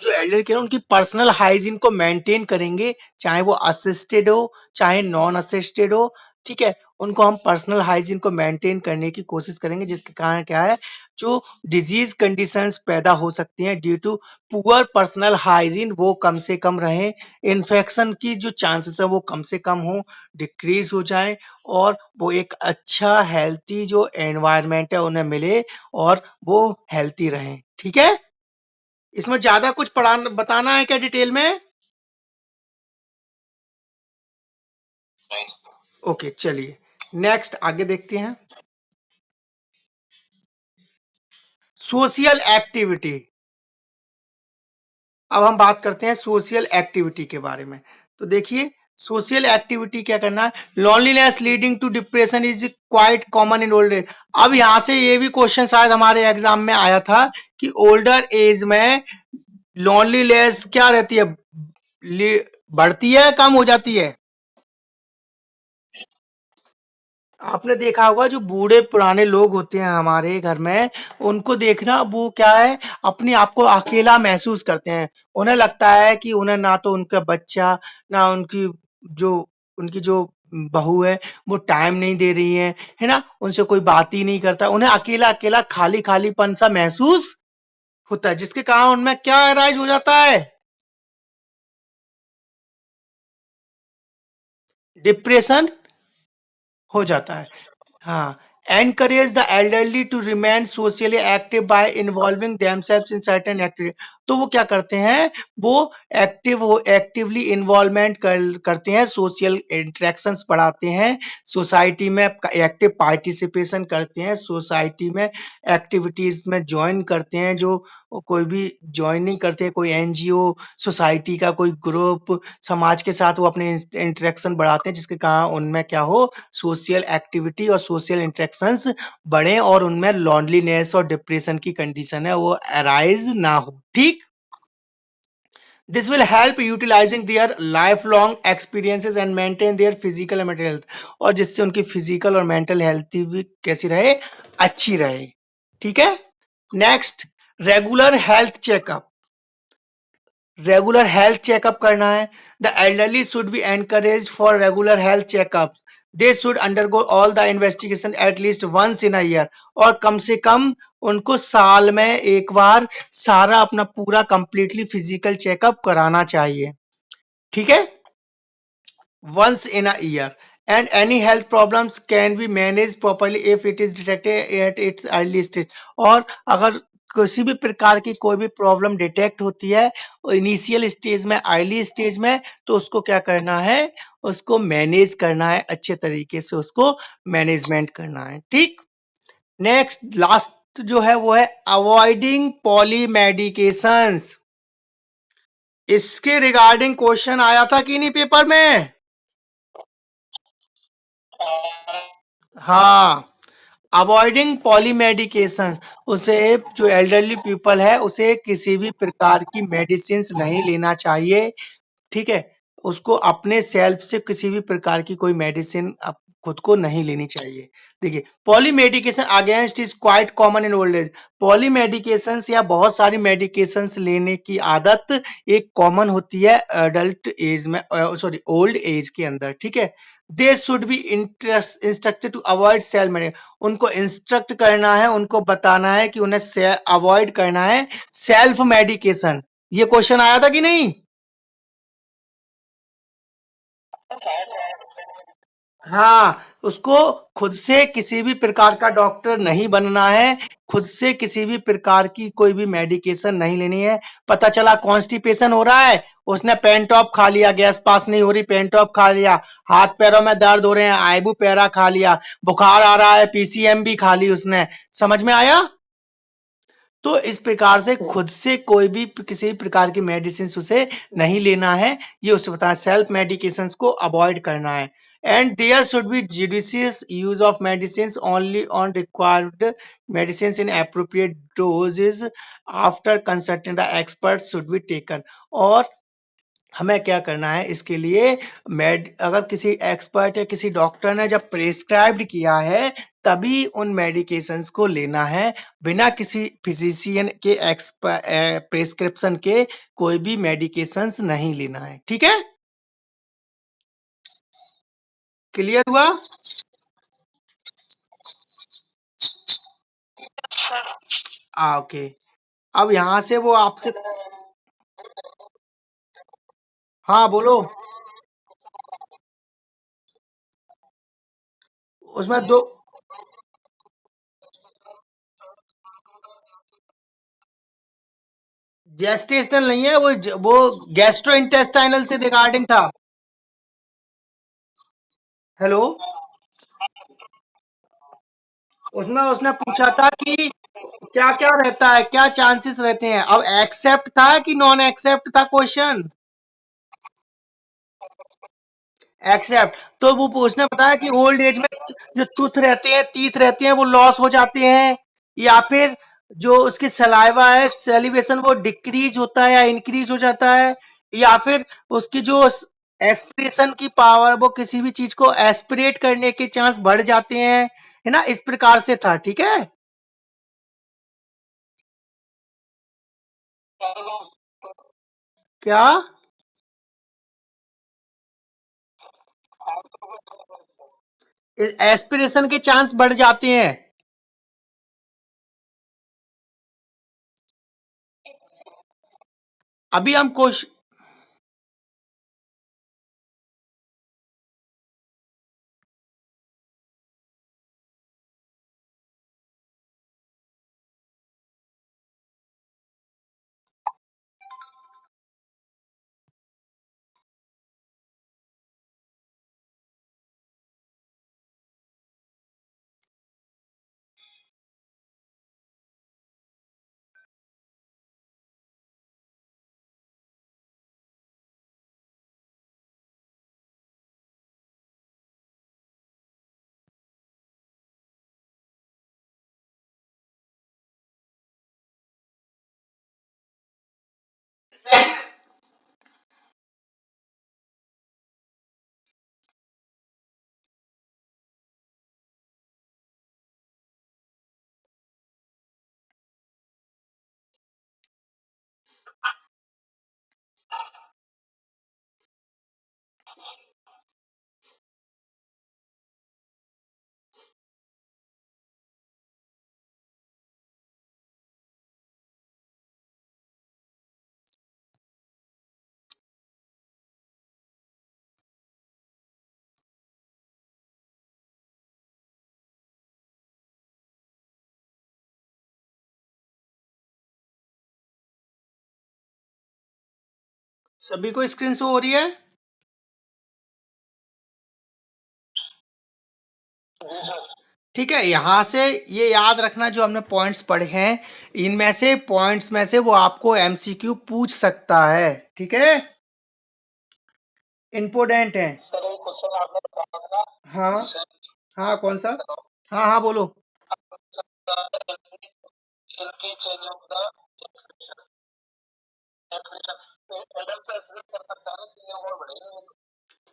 जो एल्डर केयर उनकी पर्सनल हाइजीन को मेंटेन करेंगे, चाहे वो असिस्टेड हो चाहे नॉन असिस्टेड हो, ठीक है। उनको हम पर्सनल हाइजीन को मेंटेन करने की कोशिश करेंगे, जिसके कारण क्या है, जो डिजीज कंडीशंस पैदा हो सकती हैं due to poor personal hygiene, वो कम से कम रहे, इन्फेक्शन की जो चांसेस है वो कम से कम हो, डिक्रीज हो जाए, और वो एक अच्छा हेल्थी जो एनवायरनमेंट है उन्हें मिले और वो हेल्थी रहें। ठीक है, इसमें ज्यादा कुछ पढ़ाना बताना है क्या डिटेल में? ओके, चलिए नेक्स्ट आगे देखते हैं। Social activity. अब हम बात करते हैं सोशल एक्टिविटी के बारे में। तो देखिए, सोशल एक्टिविटी क्या करना है, loneliness leading to depression is quite common in old age. अब यहां से ये भी क्वेश्चन शायद हमारे एग्जाम में आया था कि ओल्डर एज में लॉनलीनेस क्या रहती है, बढ़ती है कम हो जाती है? आपने देखा होगा जो बूढ़े पुराने लोग होते हैं हमारे घर में, उनको देखना, वो क्या है, अपने आप को अकेला महसूस करते हैं। उन्हें लगता है कि उन्हें ना तो उनका बच्चा, ना जो उनकी जो बहू है वो टाइम नहीं दे रही है ना, उनसे कोई बात ही नहीं करता, उन्हें अकेला अकेला खाली खालीपन सा महसूस होता है, जिसके कारण उनमें क्या अराइज हो जाता है, डिप्रेशन हो जाता है। हाँ, encourage the elderly to remain socially active by involving themselves in certain activity। तो वो क्या करते हैं, वो एक्टिवली इन्वॉल्वमेंट करते हैं, सोशल इंटरेक्शंस बढ़ाते हैं, सोसाइटी में एक्टिव पार्टिसिपेशन करते हैं, सोसाइटी में एक्टिविटीज में ज्वाइन करते हैं, जो कोई भी ज्वाइनिंग करते हैं, कोई एनजीओ, सोसाइटी का कोई ग्रुप, समाज के साथ वो अपने इंटरेक्शन बढ़ाते हैं, जिसके कारण उनमें क्या हो, सोशल एक्टिविटी और सोशल इंटरेक्शंस बढ़े और उनमें लॉनलीनेस और डिप्रेशन की कंडीशन है वो अराइज ना हो। ठीक, this will help utilizing their life long experiences and maintain their physical and mental health, और जिससे उनकी फिजिकल और मेंटल हेल्थ भी कैसी रहे, अच्छी रहे। ठीक है, next, regular health checkup. Regular health checkup करना है, the elderly should be encourage for regular health checkup, they should undergo all the investigation at least once in a year, और कम से कम उनको साल में एक बार सारा अपना पूरा कंप्लीटली फिजिकल चेकअप कराना चाहिए। ठीक है, once in a year, and any health problems can be managed properly if it is detected at its early stage। और अगर किसी भी प्रकार की कोई भी प्रॉब्लम डिटेक्ट होती है इनिशियल स्टेज में, अर्ली स्टेज में, तो उसको क्या करना है, उसको मैनेज करना है, अच्छे तरीके से उसको मैनेजमेंट करना है। ठीक, नेक्स्ट लास्ट जो है वो है अवॉइडिंग पॉली मेडिकेशंस। इसके रिगार्डिंग क्वेश्चन आया था कि नहीं पेपर में? हाँ, अवॉइडिंग पॉलीमेडिकेशन, उसे, जो एल्डरली पीपल है उसे किसी भी प्रकार की मेडिसिन नहीं लेना चाहिए। ठीक है, उसको अपने सेल्फ से किसी भी प्रकार की कोई मेडिसिन खुद को नहीं लेनी चाहिए। देखिए, poly medication against is quite common in old as. Poly medication या बहुत सारी मेडिकेशन लेने की आदत एक कॉमन होती है अडल्ट एज में, सॉरी ओल्ड एज के अंदर। ठीक है, they should be instructed to avoid self medication, उनको इंस्ट्रक्ट करना है, उनको बताना है कि उन्हें अवॉइड करना है सेल्फ मेडिकेशन। ये क्वेश्चन आया था कि नहीं? हाँ, उसको खुद से किसी भी प्रकार का डॉक्टर नहीं बनना है, खुद से किसी भी प्रकार की कोई भी मेडिकेशन नहीं लेनी है। पता चला कॉन्स्टिपेशन हो रहा है, उसने पेंटॉप खा लिया, गैस पास नहीं हो रही, पेंटॉप खा लिया, हाथ पैरों में दर्द हो रहे हैं, आइबू पैरा खा लिया, बुखार आ रहा है, पीसीएम भी खा ली उसने। समझ में आया? तो इस प्रकार से खुद से कोई भी किसी भी प्रकार की मेडिसिन उसे नहीं लेना है, ये उसे बताना, सेल्फ मेडिकेशन को अवॉइड करना है। And there should be judicious use of medicine only on required medicine in appropriate doses after consulting the expert should be taken. और हमें क्या करना है इसके लिए, अगर किसी एक्सपर्ट या किसी डॉक्टर ने जब प्रेस्क्राइब्ड किया है तभी उन मेडिकेशंस को लेना है, बिना किसी फिजिशियन के प्रेस्क्रिप्शन के कोई भी मेडिकेशंस नहीं लेना है। ठीक है, क्लियर हुआ? ओके। अब यहाँ से वो आपसे, हाँ बोलो। उसमें दो, जेस्टेशनल नहीं है वो, वो गैस्ट्रो इंटेस्टाइनल से रिगार्डिंग था। हेलो। उसमें उसने पूछा था कि क्या क्या रहता है, क्या चांसेस रहते हैं। अब एक्सेप्ट था कि नॉन एक्सेप्ट था क्वेश्चन? एक्सेप्ट। तो वो उसने बताया कि ओल्ड एज में जो टूथ रहते हैं, टीथ रहते हैं, वो लॉस हो जाते हैं, या फिर जो उसकी सलाइवा है, सेलिवेशन, वो डिक्रीज होता है या इंक्रीज हो जाता है, या फिर उसकी जो एस्पिरेशन की पावर, वो किसी भी चीज को एस्पिरेट करने के चांस बढ़ जाते हैं, है ना, इस प्रकार से था। ठीक है। क्या? एस्पिरेशन के चांस बढ़ जाते हैं। अभी हम क्वेश्चन, सभी को स्क्रीन शो हो रही है? ठीक है। यहां से ये याद रखना, जो हमने पॉइंट्स पढ़े हैं, इनमें से पॉइंट्स में से वो आपको एमसीक्यू पूछ सकता है। ठीक है, इंपोर्टेंट है। हाँ। हाँ कौन सा? हाँ हाँ बोलो।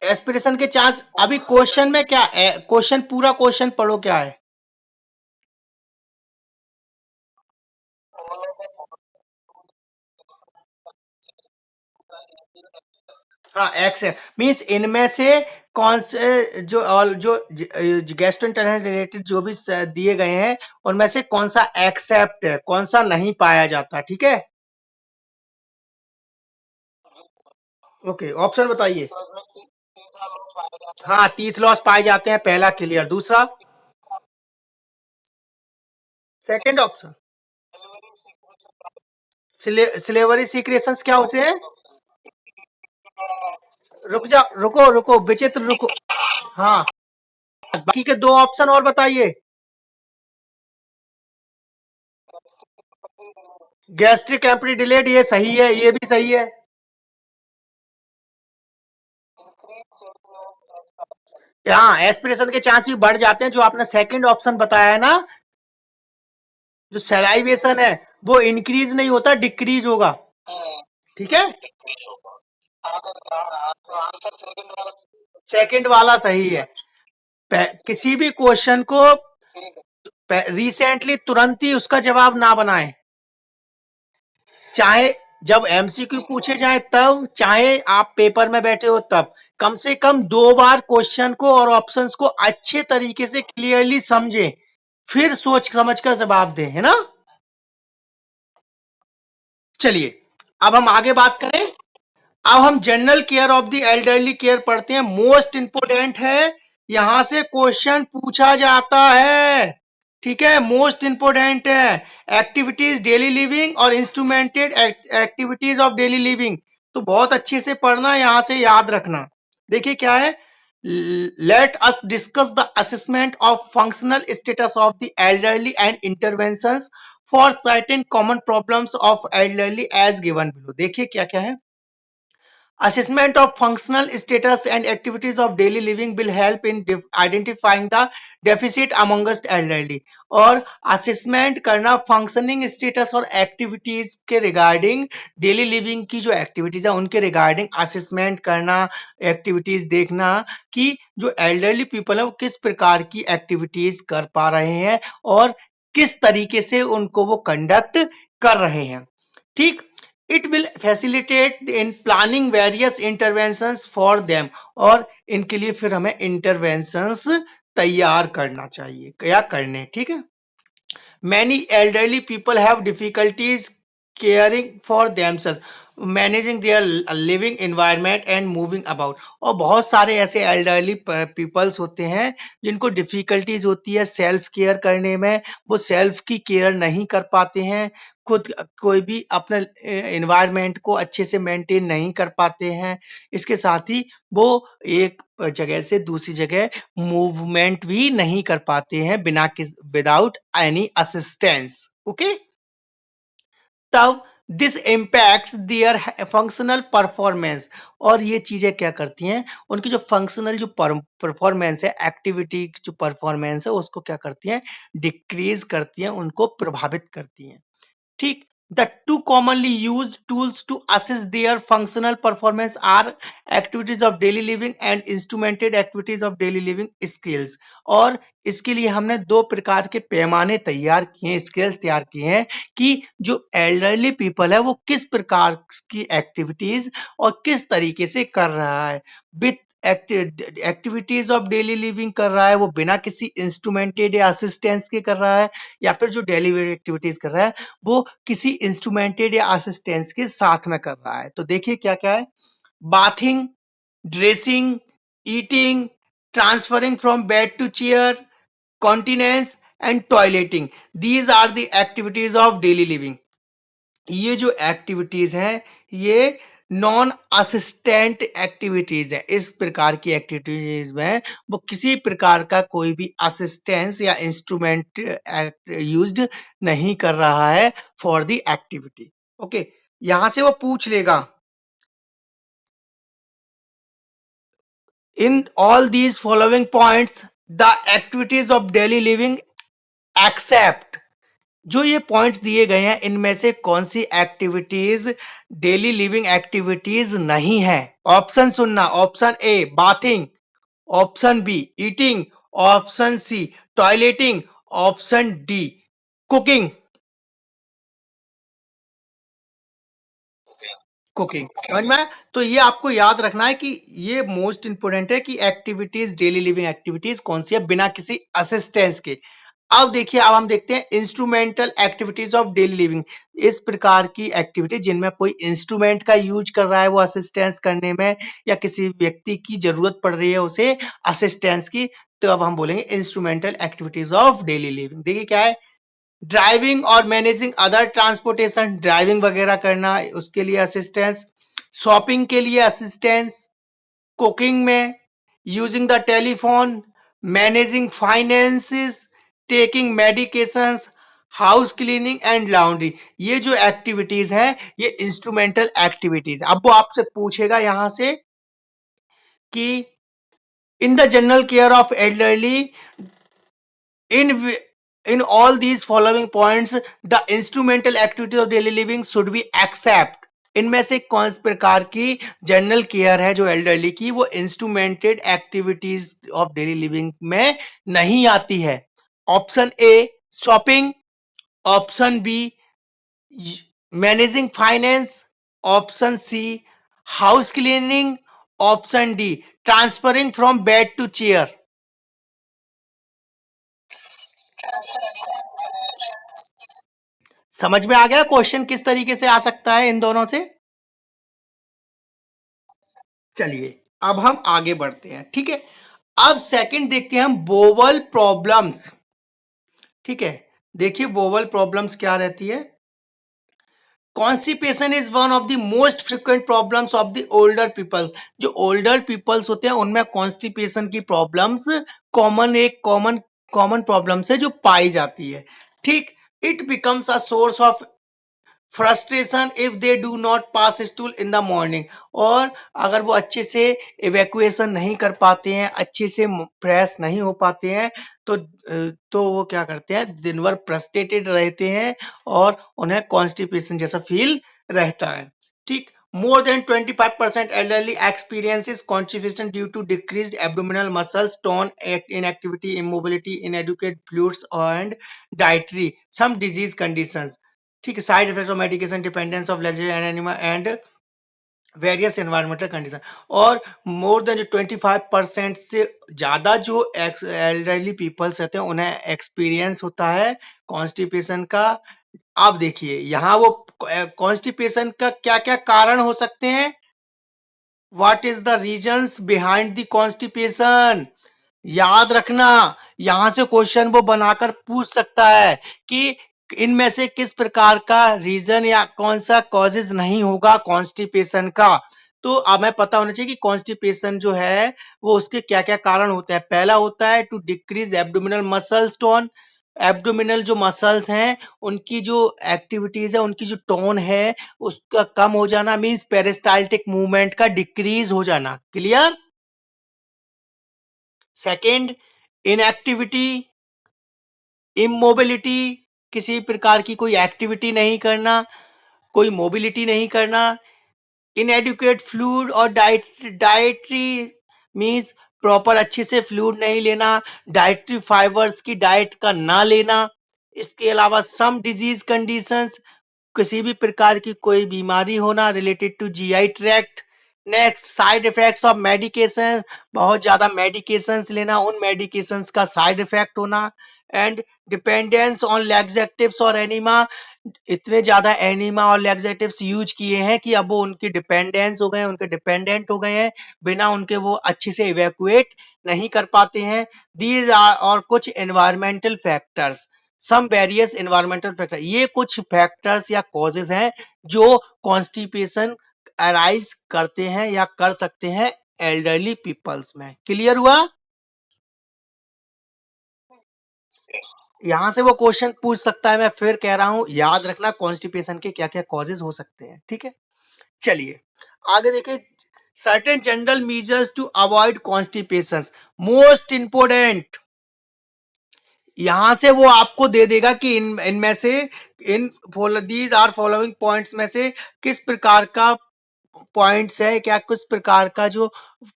एस्पिरेशन के चांस, अभी क्वेश्चन में क्या है, क्वेश्चन पूरा क्वेश्चन पढ़ो क्या है। हाँ, एक्स है, मीन्स इनमें से कौन से जो और जो गैस्ट्रोइंटेस्टाइनल रिलेटेड जो भी दिए गए हैं, उनमें से कौन सा एक्सेप्ट है, कौन सा नहीं पाया जाता। ठीक है। ओके, ऑप्शन बताइए। हाँ, टीथ लॉस पाए जाते हैं, पहला क्लियर। दूसरा? Second option? सिलेवरी सीक्रेशंस क्या होते हैं? रुक जाओ, रुको रुको विचित्र, रुको। हाँ, बाकी के दो ऑप्शन और बताइए। गैस्ट्रिक एम्पटी डिलेट, ये सही है, ये भी सही है। हाँ, एस्पिरेशन के चांस भी बढ़ जाते हैं, जो आपने सेकंड ऑप्शन बताया है ना, जो सैलाइवेशन है, वो इंक्रीज नहीं होता, डिक्रीज होगा। ठीक है, सेकंड वाला सही है। किसी भी क्वेश्चन को रिसेंटली तुरंत ही उसका जवाब ना बनाएं, चाहे जब एमसीक्यू पूछे जाए तब, चाहे आप पेपर में बैठे हो तब। कम से कम 2 बार क्वेश्चन को और ऑप्शंस को अच्छे तरीके से क्लियरली समझें, फिर सोच समझ कर जवाब दें, है ना। चलिए अब हम आगे बात करें। अब हम general care of the elderly care पढ़ते हैं, मोस्ट इंपोर्टेंट है, यहां से क्वेश्चन पूछा जाता है, ठीक है, मोस्ट इंपोर्टेंट है। एक्टिविटीज डेली लिविंग और instrumented activities of daily living, तो बहुत अच्छे से पढ़ना, यहां से याद रखना। देखिए क्या है, let us discuss the assessment of functional status of the elderly and interventions for certain common problems of elderly age given below. देखिए क्या क्या है, assessment of functional status and activities of daily living will help in identifying the deficit amongst elderly। और असेसमेंट करना फंक्शनिंग स्टेटस और एक्टिविटीज के रिगार्डिंग, डेली लिविंग की जो एक्टिविटीज है उनके रिगार्डिंग असेसमेंट करना, एक्टिविटीज देखना कि जो एल्डरली पीपल है वो किस प्रकार की एक्टिविटीज कर पा रहे हैं और किस तरीके से उनको वो कंडक्ट कर रहे हैं, ठीक। It will facilitate in planning various interventions for them, और इनके लिए फिर हमें इंटरवेंशंस तैयार करना चाहिए, क्या करने, ठीक है। Many elderly people have difficulties caring for themselves, managing their living environment and moving about. और बहुत सारे ऐसे एल्डरली पीपल्स होते हैं जिनको डिफिकल्टीज होती है सेल्फ केयर करने में, वो सेल्फ की केयर नहीं कर पाते हैं, खुद कोई भी अपने एनवायरनमेंट को अच्छे से मेंटेन नहीं कर पाते हैं, इसके साथ ही वो एक जगह से दूसरी जगह मूवमेंट भी नहीं कर पाते हैं बिना किस विदाउट एनी असिस्टेंस, ओके। तब this impacts their functional performance, और ये चीजें क्या करती हैं, उनकी जो फंक्शनल जो परफॉर्मेंस है, एक्टिविटी जो परफॉर्मेंस है उसको क्या करती हैं, डिक्रीज करती हैं, उनको प्रभावित करती हैं, ठीक। The two commonly used tools to assess their functional performance are activities of daily living and instrumented activities of daily living skills। और इसके लिए हमने दो प्रकार के पैमाने तैयार किए हैं, स्केल्स तैयार किए हैं कि जो एल्डरली पीपल है वो किस प्रकार की एक्टिविटीज और किस तरीके से कर रहा है, with activities of daily living कर रहा है वो बिना किसी इंस्ट्रूमेंटेड या असिस्टेंस के कर रहा है, या फिर जो डेली एक्टिविटीज कर रहा है वो किसी इंस्ट्रूमेंटेड या असिस्टेंस के साथ में कर रहा है। तो देखिए क्या क्या है, bathing, dressing, eating, transferring from bed to chair, continence and toileting, these are the activities of daily living. ये जो एक्टिविटीज हैं ये नॉन असिस्टेंट एक्टिविटीज है, इस प्रकार की एक्टिविटीज में वो किसी प्रकार का कोई भी असिस्टेंस या इंस्ट्रूमेंट यूज्ड नहीं कर रहा है फॉर द एक्टिविटी, ओके। यहां से वो पूछ लेगा, in all these following points the activities of daily living except, जो ये पॉइंट्स दिए गए हैं इनमें से कौन सी एक्टिविटीज डेली लिविंग एक्टिविटीज नहीं है। ऑप्शन सुनना, option A bathing, option B eating, option C toileting, option D cooking. Cooking समझ में आया? तो ये आपको याद रखना है कि ये मोस्ट इंपोर्टेंट है कि एक्टिविटीज डेली लिविंग एक्टिविटीज कौन सी है बिना किसी असिस्टेंस के। अब देखिए, अब हम देखते हैं instrumental activities of daily living, इस प्रकार की एक्टिविटी जिनमें कोई इंस्ट्रूमेंट का यूज कर रहा है वो असिस्टेंस करने में, या किसी व्यक्ति की जरूरत पड़ रही है उसे असिस्टेंस की, तो अब हम बोलेंगे instrumental activities of daily living. देखिए क्या है, ड्राइविंग और मैनेजिंग अदर ट्रांसपोर्टेशन, ड्राइविंग वगैरह करना उसके लिए असिस्टेंस, शॉपिंग के लिए असिस्टेंस, कुकिंग में, using the telephone, managing finances, taking medications, house cleaning and laundry, ये जो एक्टिविटीज हैं ये इंस्ट्रूमेंटल एक्टिविटीज। अब वो आपसे पूछेगा यहां से कि in the general care of elderly in in all these following points the instrumental activities of daily living should be accept, इनमें से कौन सी प्रकार की जनरल केयर है जो एल्डरली की वो instrumented activities of daily living में नहीं आती है। Option A shopping, option B managing finance, option C house cleaning, option D transferring from bed to chair. समझ में आ गया क्वेश्चन किस तरीके से आ सकता है इन दोनों से? चलिए अब हम आगे बढ़ते हैं, ठीक है। अब सेकंड देखते हैं हम वोवल प्रॉब्लम्स, ठीक है। देखिए वोवल प्रॉब्लम्स क्या रहती है। Constipation is one of the most frequent problems of the older peoples. जो ओल्डर पीपल्स होते हैं उनमें कॉन्स्टिपेशन की प्रॉब्लम्स कॉमन कॉमन प्रॉब्लम्स है जो पाई जाती है, ठीक। It becomes a source of frustration if they do not pass stool in the morning. और अगर वो अच्छे से इवैक्यूएशन नहीं कर पाते हैं, अच्छे से फ्रेश नहीं हो पाते हैं, तो वो क्या करते हैं, दिन भर फ्रस्ट्रेटेड रहते हैं और उन्हें कॉन्स्टिपेशन जैसा फील रहता है, ठीक। More than 25% elderly experiences constipation due to decreased abdominal muscles, tone, inactivity, immobility, inadequate fluids, and dietary some disease conditions, ठीक है। Side effects of medication, dependence of luxury and enema and various environmental condition. और मोर देन जो 25% से ज़्यादा जो एल्डरली पीपल्स रहते हैं उन्हें एक्सपीरियंस होता है कॉन्स्टिपेशन का। अब देखिए यहाँ वो कॉन्स्टिपेशन का क्या क्या कारण हो सकते हैं। What is the reasons behind the constipation. याद रखना, यहां से क्वेश्चन वो बनाकर पूछ सकता है कि इनमें से किस प्रकार का रीजन या कौन सा कॉजेज नहीं होगा कॉन्स्टिपेशन का। तो हमें पता होना चाहिए कि कॉन्स्टिपेशन जो है वो उसके क्या क्या कारण होते हैं। पहला होता है to decrease abdominal muscles tone. Abdominal जो मसल्स हैं उनकी जो एक्टिविटीज है, उनकी जो टोन है उसका कम हो जाना, मींस पेरिस्टाल्टिक मूवमेंट का डिक्रीज हो जाना। क्लियर। सेकेंड, इनएक्टिविटी, इमोबिलिटी, किसी प्रकार की कोई एक्टिविटी नहीं करना, कोई मोबिलिटी नहीं करना। इनएडुकेट फ्लूइड और डाइटरी मींस प्रॉपर अच्छे से फ्लूइड नहीं लेना, डाइटरी फाइबर्स की डाइट का ना लेना। इसके अलावा सम डिजीज कंडीशंस, किसी भी प्रकार की कोई बीमारी होना related to GI tract. Next, side effects of medication, बहुत ज्यादा मेडिकेशंस लेना, उन मेडिकेशंस का साइड इफेक्ट होना। एंड डिपेंडेंस ऑन लैक्सेटिव्स और एनिमा, इतने ज्यादा एनिमा और लैक्सेटिव्स यूज किए हैं कि अब वो उनके डिपेंडेंस हो गए, उनके डिपेंडेंट हो गए हैं, बिना उनके वो अच्छे से इवैक्यूएट नहीं कर पाते हैं। दीज आर और कुछ एनवायरमेंटल फैक्टर्स, सम वेरियस एनवायरमेंटल फैक्टर, ये कुछ फैक्टर्स या कॉजेज हैं जो कॉन्स्टिपेशन अराइज करते हैं या कर सकते हैं एल्डरली पीपल्स में। क्लियर हुआ। यहां से वो क्वेश्चन पूछ सकता है, मैं फिर कह रहा हूं याद रखना कॉन्स्टिपेशन के क्या क्या कॉजेज हो सकते हैं, ठीक है। चलिए आगे देखिए, certain general measures to avoid constipation. Most important, यहां से वो आपको दे देगा कि इनमें से इन दीज आर फॉलोइंग पॉइंट्स में से किस प्रकार का पॉइंट्स है, क्या कुछ प्रकार का जो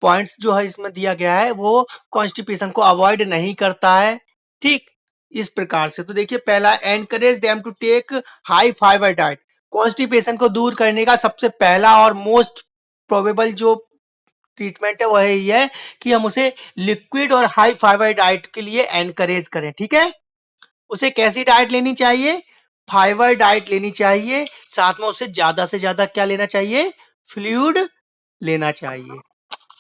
पॉइंट्स जो है इसमें दिया गया है वो कॉन्स्टिपेशन को अवॉइड नहीं करता है, ठीक। इस प्रकार से तो देखिए, पहला, encourage them to take high fibre diet. Constipation को दूर करने का सबसे पहला और मोस्ट प्रोबेबल जो ट्रीटमेंट है वह यही है कि हम उसे लिक्विड और हाई फाइबर डाइट के लिए एनकरेज करें, ठीक है। उसे कैसी डाइट लेनी चाहिए, फाइबर डाइट लेनी चाहिए, साथ में उसे ज्यादा से ज्यादा क्या लेना चाहिए, फ्लूइड लेना चाहिए।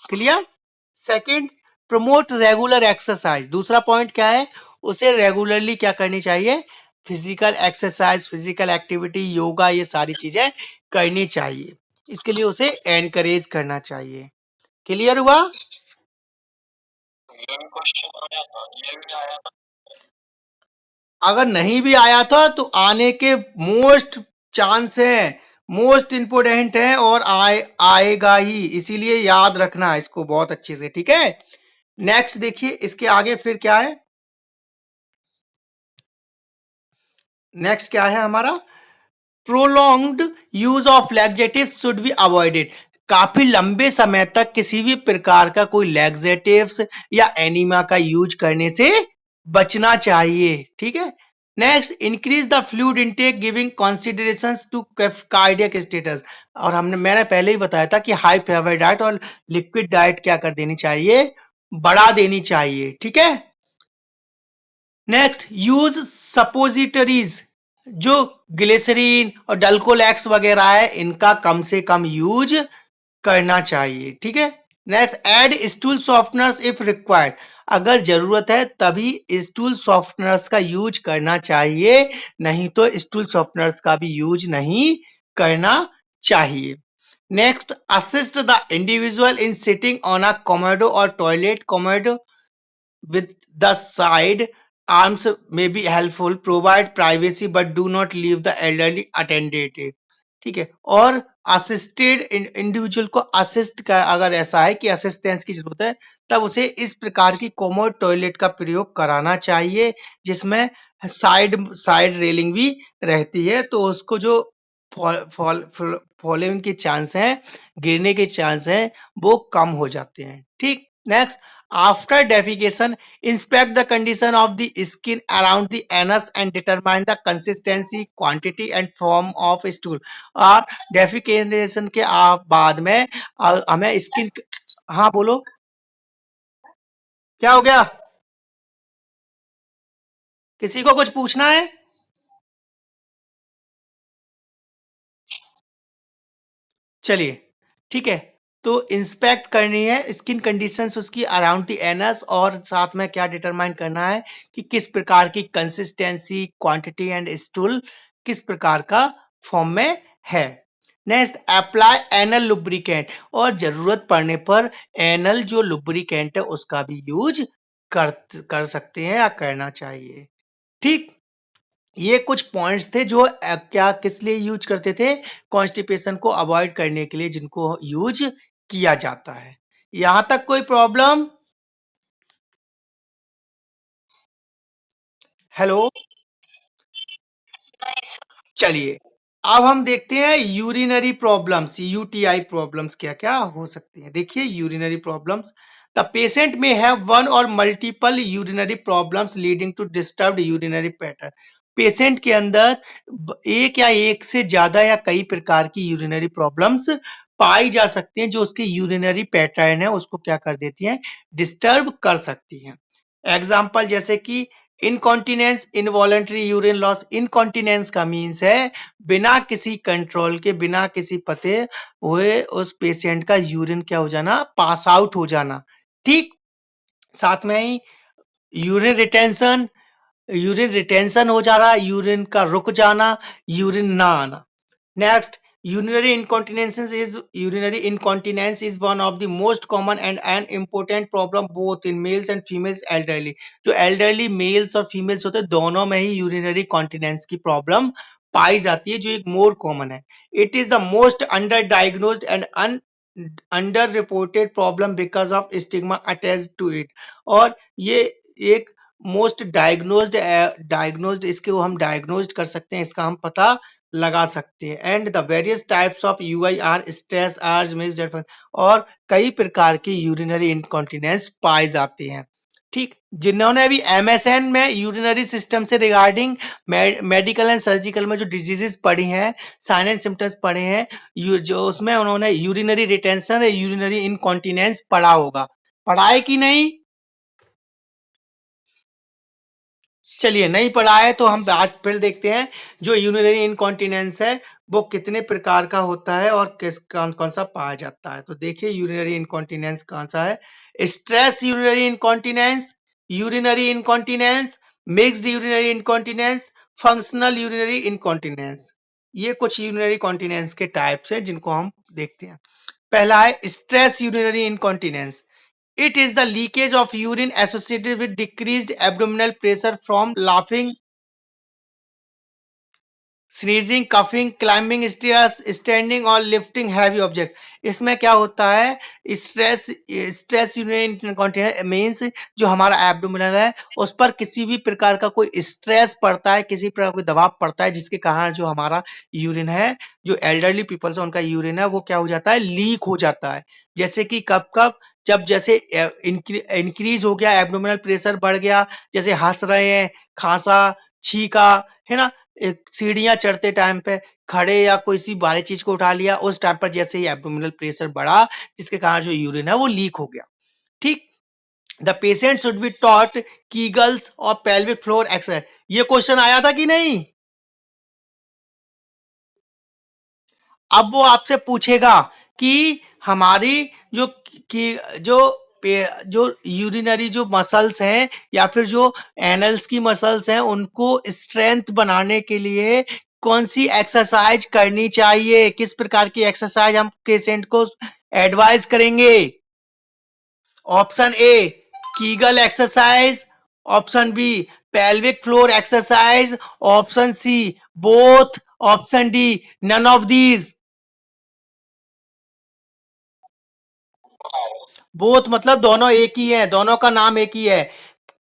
Clear. Second, promote regular exercise. दूसरा पॉइंट क्या है, उसे रेगुलरली क्या करनी चाहिए, physical exercise, physical activity, yoga, ये सारी चीजें करनी चाहिए। इसके लिए उसे एनकरेज करना चाहिए। क्लियर हुआ। अगर नहीं भी आया था तो आने के मोस्ट चांस है, मोस्ट इंपोर्टेंट है और आएगा ही, इसीलिए याद रखना इसको बहुत अच्छे से, ठीक है। नेक्स्ट देखिए इसके आगे फिर क्या है, नेक्स्ट क्या है हमारा, prolonged use of laxatives should be avoided. काफी लंबे समय तक किसी भी प्रकार का कोई लैक्सेटिव्स या एनीमा का यूज करने से बचना चाहिए, ठीक है। Next, increase the fluid intake giving considerations to cardiac status. और मैंने पहले ही बताया था कि हाई फाइबर डाइट और लिक्विड डाइट क्या कर देनी चाहिए, बढ़ा देनी चाहिए, ठीक है। नेक्स्ट, यूज सपोजिटरीज, जो ग्लिसरीन और डल्कोलैक्स वगैरह है इनका कम से कम यूज करना चाहिए, ठीक है। Next, add stool softeners if required, अगर जरूरत है तभी स्टूल सॉफ्टनर्स का यूज करना चाहिए, नहीं तो स्टूल सॉफ्टनर्स का भी यूज नहीं करना चाहिए। Next, assist the individual in sitting on a commode और toilet commode with the side arms may be helpful, provide privacy but do not leave the elderly unattended, ठीक है। और असिस्टेड इंडिविजुअल को असिस्ट का अगर ऐसा है कि असिस्टेंस की जरूरत है तब उसे इस प्रकार की कोमोड टॉयलेट का प्रयोग कराना चाहिए जिसमें साइड साइड रेलिंग भी रहती है, तो उसको जो फॉलोइंग के चांस है, गिरने के चांस है, वो कम हो जाते हैं, ठीक। Next, after defecation, inspect the condition of the skin around the anus and determine the consistency, quantity and form of stool. और defecation के बाद में हमें स्किन, हाँ बोलो क्या हो गया, किसी को कुछ पूछना है? चलिए, ठीक है। तो इंस्पेक्ट करनी है स्किन कंडीशंस उसकी अराउंड द एनस, और साथ में क्या डिटरमाइन करना है कि किस प्रकार की कंसिस्टेंसी, क्वांटिटी एंड स्टूल किस प्रकार का फॉर्म में है। नेक्स्ट, अप्लाई एनल लुब्रिकेंट, और जरूरत पड़ने पर एनल जो लुब्रिकेंट है उसका भी यूज कर सकते हैं या करना चाहिए, ठीक। ये कुछ पॉइंट्स थे जो क्या किस लिए यूज करते थे, कॉन्स्टिपेशन को अवॉइड करने के लिए, जिनको यूज किया जाता है। यहां तक कोई प्रॉब्लम? हेलो, चलिए अब हम देखते हैं यूरिनरी प्रॉब्लम्स, यूटीआई प्रॉब्लम्स क्या क्या हो सकती हैं। देखिए, urinary problems, the patient may have one और multiple urinary problems leading to disturbed urinary pattern, patient के अंदर एक या एक से ज्यादा या कई प्रकार की यूरिनरी प्रॉब्लम्स पाई जा सकती हैं जो उसके यूरिनरी पैटर्न है उसको क्या कर देती हैं, डिस्टर्ब कर सकती हैं। एग्जाम्पल जैसे कि incontinence, involuntary urine loss. Incontinence का मीन्स है बिना किसी कंट्रोल के, बिना किसी पते हुए उस पेशेंट का यूरिन क्या हो जाना, पास आउट हो जाना, ठीक। साथ में ही यूरिन रिटेंशन, यूरिन रिटेंशन हो जा रहा, यूरिन का रुक जाना, यूरिन ना आना। Next, urinary incontinence is one of the most common and an important problem both in males and females elderly. जो elderly males और females होते हैं दोनों में ही urinary continence की problem पाई जाती है, जो एक more common है। It is the most underdiagnosed and underreported problem because of stigma attached to it. और ये एक मोस्ट डायग्नोज्ड इसके हम डायग्नोज्ड कर सकते हैं, इसका हम पता लगा सकते हैं। And the various types of UI are stress urge mixed, और कई प्रकार की यूरिनरी इनकॉन्टिनेंस पाए जाते हैं, ठीक। जिन्होंने अभी एमएसएन में यूरिनरी सिस्टम से रिगार्डिंग मेडिकल एंड सर्जिकल में जो डिजीजेस पढ़ी हैं, साइन एंड सिम्टम्स पढ़े हैं, जो उसमें उन्होंने यूरिनरी रिटेंशन, यूरिनरी इनकॉन्टिनेंस पढ़ा होगा, पढ़ा है कि नहीं? चलिए, नहीं पढ़ा है तो हम आज फिर देखते हैं जो यूरिनरी इनकॉन्टिनेंस है वो कितने प्रकार का होता है और किस कौन कौन सा पाया जाता है। तो देखिए, यूरिनरी इनकॉन्टिनेंस कौन सा है। Stress urinary incontinence, urinary incontinence, mixed urinary incontinence, functional urinary incontinence. ये कुछ यूरिनरी कॉन्टिनेंस के टाइप्स हैं जिनको हम देखते हैं। पहला है stress urinary incontinence. It is the leakage of urine associated with decreased abdominal pressure from laughing, sneezing, coughing, climbing stairs, standing और लिफ्टिंग हैवी ऑब्जेक्ट। इसमें क्या होता है, stress stress urinary incontinence means जो हमारा एब्डोमिनल है उस पर किसी भी प्रकार का कोई स्ट्रेस पड़ता है, किसी प्रकार का दबाव पड़ता है जिसके कारण जो हमारा यूरिन है, जो एल्डरली पीपल्स है उनका यूरिन है वो क्या हो जाता है, लीक हो जाता है। जैसे कि कब कब, जब जैसे इंक्रीज हो गया, एब्डोमिनल प्रेशर बढ़ गया, जैसे हंस रहे हैं, खांसा, छीका, है ना, एक सीढ़ियां चढ़ते टाइम पे खड़े या कोई सी भारी चीज को उठा लिया, उस टाइम पर जैसे ही एब्डोमिनल प्रेशर बढ़ा जिसके कारण जो यूरिन है वो लीक हो गया, ठीक। The patient should be taught Kegels और पेल्विक फ्लोर एक्सरसाइज। ये क्वेश्चन आया था कि नहीं? अब वो आपसे पूछेगा कि हमारी जो कि जो यूरिनरी जो मसल्स हैं या फिर जो एनल्स की मसल्स हैं उनको स्ट्रेंथ बनाने के लिए कौन सी एक्सरसाइज करनी चाहिए, किस प्रकार की एक्सरसाइज हम पेशेंट को एडवाइज करेंगे। Option A Kegel exercise, option B pelvic floor exercise, option C both, option D none of these. Both मतलब दोनों एक ही है, दोनों का नाम एक ही है।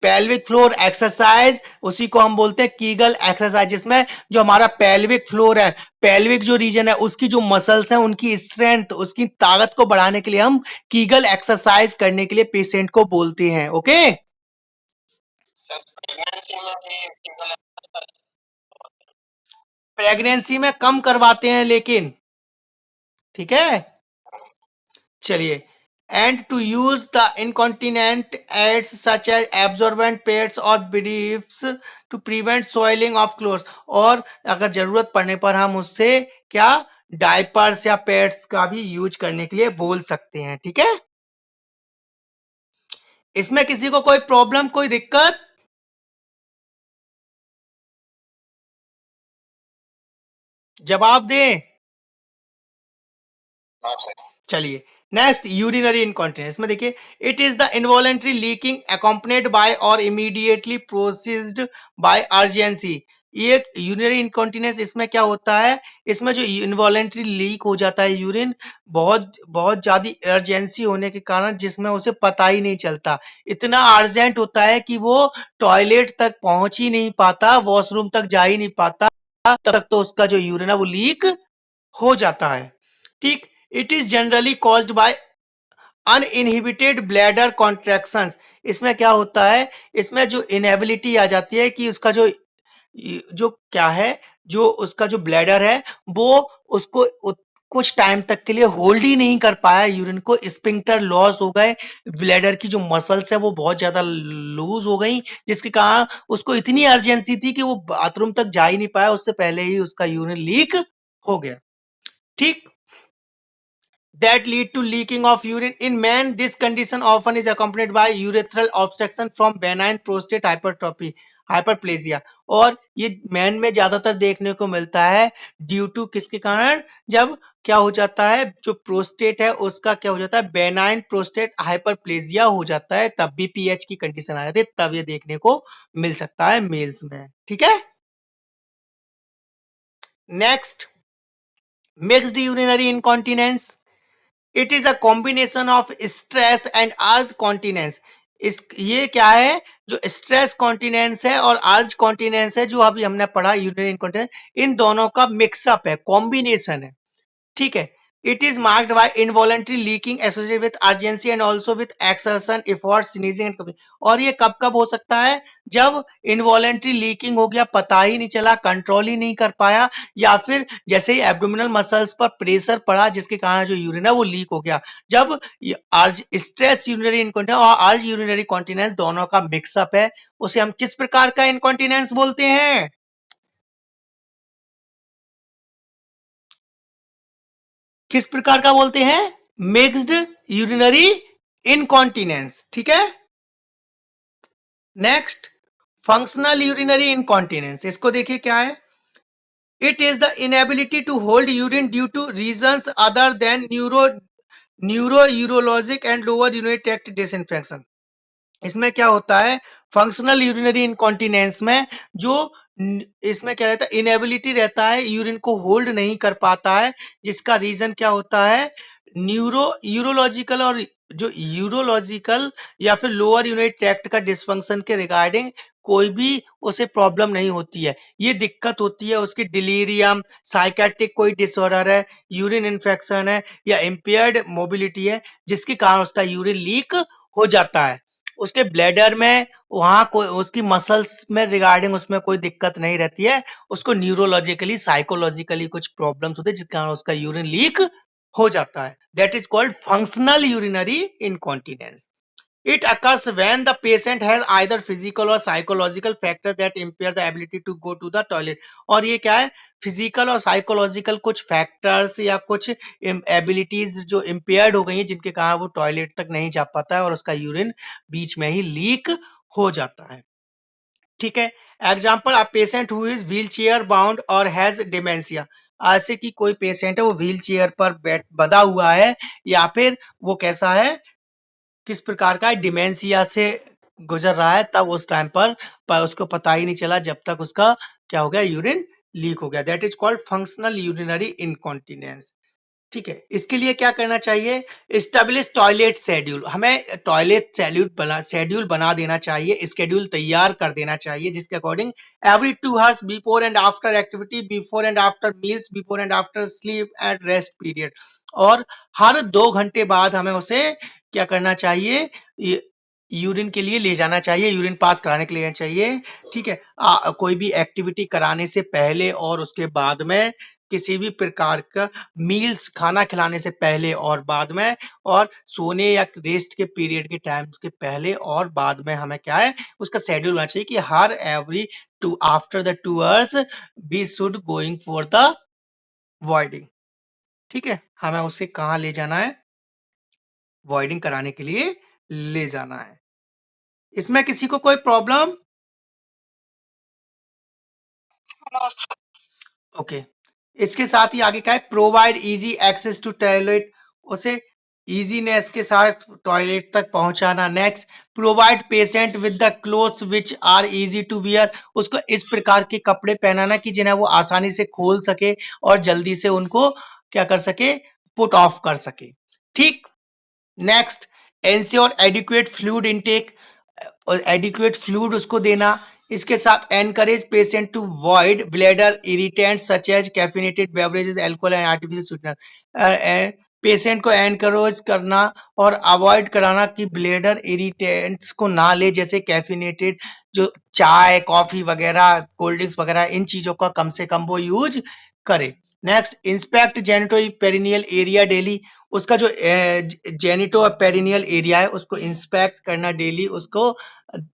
पेल्विक फ्लोर एक्सरसाइज उसी को हम बोलते हैं कीगल एक्सरसाइज, जिसमें जो हमारा पेल्विक फ्लोर है, पेल्विक जो रीजन है उसकी जो मसल्स हैं उनकी स्ट्रेंथ, उसकी ताकत को बढ़ाने के लिए हम कीगल एक्सरसाइज करने के लिए पेशेंट को बोलते हैं। ओके। प्रेगनेंसी में कम करवाते हैं लेकिन, ठीक है। चलिए, and to use the incontinent aids such as absorbent pads और briefs to prevent soiling of clothes, और अगर जरूरत पड़ने पर हम उससे क्या डायपर्स या पैड्स का भी यूज करने के लिए बोल सकते हैं, ठीक है। इसमें किसी को कोई प्रॉब्लम, कोई दिक्कत? जवाब दें। चलिए, नेक्स्ट यूरिनरी इनकॉन्टिनेंस में देखिए, it is the involuntary leaking accompanied by और इमीडिएटली प्रोसेस्ड बाय अर्जेंसी। ये यूरिनरी इनकॉन्टिनेंस, इसमें क्या होता है, इसमें जो इनवॉलेंट्री लीक हो जाता है यूरिन बहुत बहुत ज्यादा अर्जेंसी होने के कारण, जिसमें उसे पता ही नहीं चलता, इतना अर्जेंट होता है कि वो टॉयलेट तक पहुंच ही नहीं पाता, वॉशरूम तक जा ही नहीं पाता, तब तक तो उसका जो यूरिन है वो लीक हो जाता है। ठीक। It is generally caused by uninhibited bladder contractions. इसमें क्या होता है, इसमें जो इनएबिलिटी आ जाती है कि उसका जो जो क्या है, जो उसका जो ब्लैडर है वो उसको कुछ टाइम तक के लिए होल्ड ही नहीं कर पाया यूरिन को, स्पिंक्टर लॉस हो गए, ब्लैडर की जो मसल्स है वो बहुत ज्यादा लूज हो गई, जिसके कारण उसको इतनी अर्जेंसी थी कि वो बाथरूम तक जा ही नहीं पाया, उससे पहले ही उसका यूरिन लीक हो गया। ठीक। that lead to leaking of urine. In men, this condition often is accompanied by urethral obstruction from benign prostate hypertrophy, hyperplasia. और ये मैन में ज्यादातर देखने को मिलता है ड्यू टू किसके कारण, जब क्या हो जाता है, जो प्रोस्टेट है उसका क्या हो जाता है, बेनाइन प्रोस्टेट हाइपरप्लेजिया हो जाता है, तब भी पीएच की कंडीशन आ जाती है, तब ये देखने को मिल सकता है मेल्स में, ठीक है। Next, mixed urinary incontinence. It is a combination of stress and अर्ज कॉन्टिनेंस। इस ये क्या है, जो स्ट्रेस कॉन्टिनेंस है और अर्ज कॉन्टिनेंस है जो अभी हमने पढ़ा यूरिनरी इनकॉन्टिनेंस, इन दोनों का मिक्सअप है, कॉम्बिनेशन है, ठीक है। It is marked by involuntary leaking associated with urgency and also with exertion effort sneezing and. और ये कब कब हो सकता है, जब इनवॉलेंट्री लीकिंग हो गया, पता ही नहीं चला, कंट्रोल ही नहीं कर पाया, या फिर जैसे ही एब्डोमिनल मसल्स पर प्रेशर पड़ा जिसके कारण जो यूरिन है वो लीक हो गया। जब अर्ज स्ट्रेस यूरिनरी इनकॉन्टिनेंस और अर्ज यूरिनरी कॉन्टिनेंस दोनों का मिक्सअप है, उसे हम किस प्रकार का इनकॉन्टिनेंस बोलते हैं? किस प्रकार का बोलते हैं? मिक्स्ड यूरिनरी इनकॉन्टिनेंस, ठीक है। नेक्स्ट, फंक्शनल यूरिनरी इनकॉन्टिनेंस, इसको देखिए क्या है। It is the inability to hold urine due to reasons other than urologic and lower urinary tract disinfection. इसमें क्या होता है, फंक्शनल यूरिनरी इनकॉन्टिनेंस में जो इसमें क्या रहता है, इनएबिलिटी रहता है, यूरिन को होल्ड नहीं कर पाता है, जिसका रीजन क्या होता है, यूरोलॉजिकल और जो यूरोलॉजिकल या फिर लोअर यूरिनरी ट्रैक्ट का डिसफंक्शन के रिगार्डिंग कोई भी उसे प्रॉब्लम नहीं होती है। ये दिक्कत होती है उसकी डिलीरियम, साइकेट्रिक कोई डिसऑर्डर है, यूरिन इन्फेक्शन है या इम्पेयर्ड मोबिलिटी है, जिसके कारण उसका यूरिन लीक हो जाता है। उसके ब्लैडर में वहां कोई उसकी मसल्स में रिगार्डिंग उसमें कोई दिक्कत नहीं रहती है, उसको न्यूरोलॉजिकली साइकोलॉजिकली कुछ प्रॉब्लम्स होते हैं जिसके कारण उसका यूरिन लीक हो जाता है। That is called functional urinary incontinence. It occurs when the patient has either physical or psychological factor that impair the ability to go to the toilet. और ये क्या है, फिजिकल और साइकोलॉजिकल कुछ फैक्टर्स या कुछ एबिलिटीज जो इम्पेयर्ड हो गई हैं जिनके कारण वो टॉयलेट तक नहीं जा पाता है और उसका यूरिन बीच में ही लीक हो जाता है। ठीक है, example a patient who is wheel chair bound और हैज डिमेंशिया। ऐसे कि कोई पेशेंट है वो व्हील चेयर पर बैठ बंधा हुआ है या फिर वो कैसा है, किस प्रकार का डिमेंशिया से गुजर रहा है, तब उस टाइम पर उसको पता ही नहीं चला जब तक उसका क्या हो गया, यूरिन लीक हो गया। That is called functional urinary incontinence. ठीक है, इसके लिए क्या करना चाहिए, एस्टेब्लिश टॉयलेट शेड्यूल। हमें टॉयलेट शेड्यूल बना देना चाहिए, स्केड्यूल तैयार कर देना चाहिए जिसके according every 2 hours before and after activity, before and after meals, before and after sleep and rest period. और हर 2 घंटे बाद हमें उसे क्या करना चाहिए, यूरिन के लिए ले जाना चाहिए, यूरिन पास कराने के लिए लेना चाहिए। ठीक है, कोई भी एक्टिविटी कराने से पहले और उसके बाद में, किसी भी प्रकार का मील्स खाना खिलाने से पहले और बाद में, और सोने या रेस्ट के पीरियड के टाइम के पहले और बाद में हमें क्या है, उसका शेड्यूल होना चाहिए कि हर every two after the 2 hours we should going for the voiding. ठीक है, हमें उसे कहाँ ले जाना है, वॉइडिंग कराने के लिए ले जाना है। इसमें किसी को कोई प्रॉब्लम? ओके, इसके साथ ही आगे क्या है, provide easy access to toilet, उसे इजीनेस के साथ टॉयलेट तक पहुंचाना। Next, provide patient with the clothes which are easy to wear, उसको इस प्रकार के कपड़े पहनाना कि जिन्हें वो आसानी से खोल सके और जल्दी से उनको क्या कर सके, पुट ऑफ कर सके। ठीक, next, ensure adequate fluid intake, adequate fluid उसको देना। इसके साथ encourage patient to void bladder irritant such as caffeinated beverages, alcohol and artificial sweetener. Patient को एनकरेज करना और अवॉइड कराना कि ब्लैडर इरिटेंट्स को ना ले, जैसे कैफिनेटेड जो चाय कॉफी वगैरह कोल्ड ड्रिंक्स वगैरह, इन चीजों का कम से कम वो यूज करे। Next, inspect genito perineal area daily, उसका जो जेनिटो पेरिनियल एरिया है उसको इंस्पेक्ट करना डेली, उसको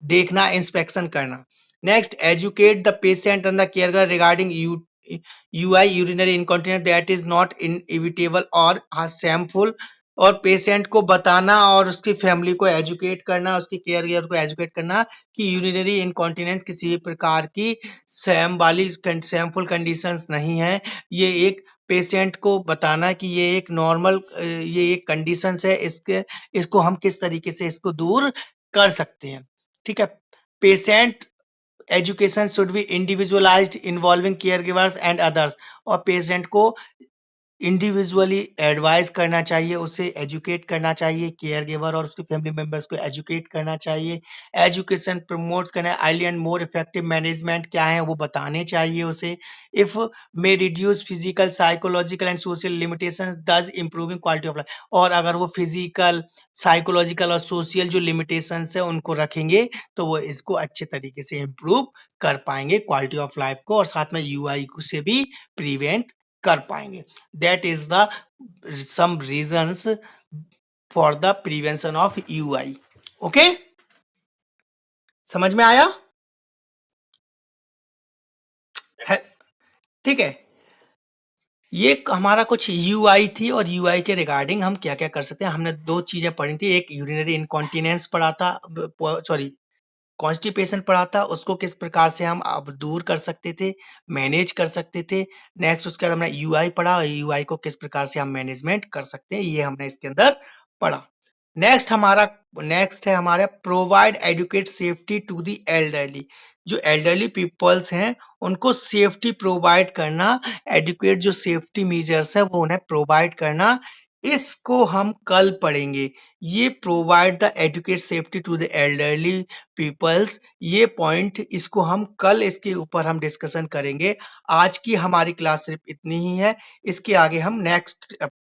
देखना, इंस्पेक्शन करना। Next, educate the patient and the caregiver regarding UI urinary incontinence that is not inevitable और शेमफुल, और पेशेंट को बताना और उसकी फैमिली को एजुकेट करना, उसकी केयर गिवर को एजुकेट करना कि यूरिनरी इनकॉन्टिनेंस किसी भी प्रकार की शेमफुल कंडीशंस नहीं है। ये एक पेशेंट को बताना कि ये एक नॉर्मल ये एक कंडीशंस है, इसको हम किस तरीके से इसको दूर कर सकते हैं। ठीक है, patient education should be individualised involving care givers and others, और पेशेंट को इंडिविजुअली एडवाइस करना चाहिए, उसे एजुकेट करना चाहिए, केयर गिवर और उसके फैमिली मेंबर्स को एजुकेट करना चाहिए। एजुकेशन प्रमोट्स करना, early and more effective management क्या है वो बताने चाहिए उसे। If may reduce physical psychological and social limitations दस इंप्रूविंग क्वालिटी ऑफ लाइफ, और अगर वो फिजिकल साइकोलॉजिकल और सोशल जो लिमिटेशंस है उनको रखेंगे तो वो इसको अच्छे तरीके से इम्प्रूव कर पाएंगे क्वालिटी ऑफ लाइफ को, और साथ में यूआई से भी प्रिवेंट कर पाएंगे। That is the some reasons for the prevention of UI. Okay, समझ में आया? ठीक है, ये हमारा कुछ यूआई थी, और यूआई के रिगार्डिंग हम क्या क्या कर सकते हैं। हमने 2 चीजें पढ़ी थी, एक यूरिनरी इनकॉन्टिनेंस पढ़ा था, सॉरी कॉन्स्टिपेशन पढ़ा था, उसको किस प्रकार से हम अब दूर कर सकते थे, मैनेज कर सकते थे। नेक्स्ट उसके बाद हमने यूआई पढ़ा, यूआई को किस प्रकार से हम मैनेजमेंट कर सकते हैं, ये हमने इसके अंदर पढ़ा। नेक्स्ट है हमारा provide educate safety to the elderly, जो एल्डरली पीपल्स हैं उनको सेफ्टी प्रोवाइड करना, एडुकेट जो सेफ्टी मेजर्स है वो उन्हें प्रोवाइड करना, इसको हम कल पढ़ेंगे। ये provide the educate safety to the elderly peoples, ये पॉइंट इसको हम कल इसके ऊपर हम डिस्कशन करेंगे। आज की हमारी क्लास सिर्फ इतनी ही है, इसके आगे हम नेक्स्ट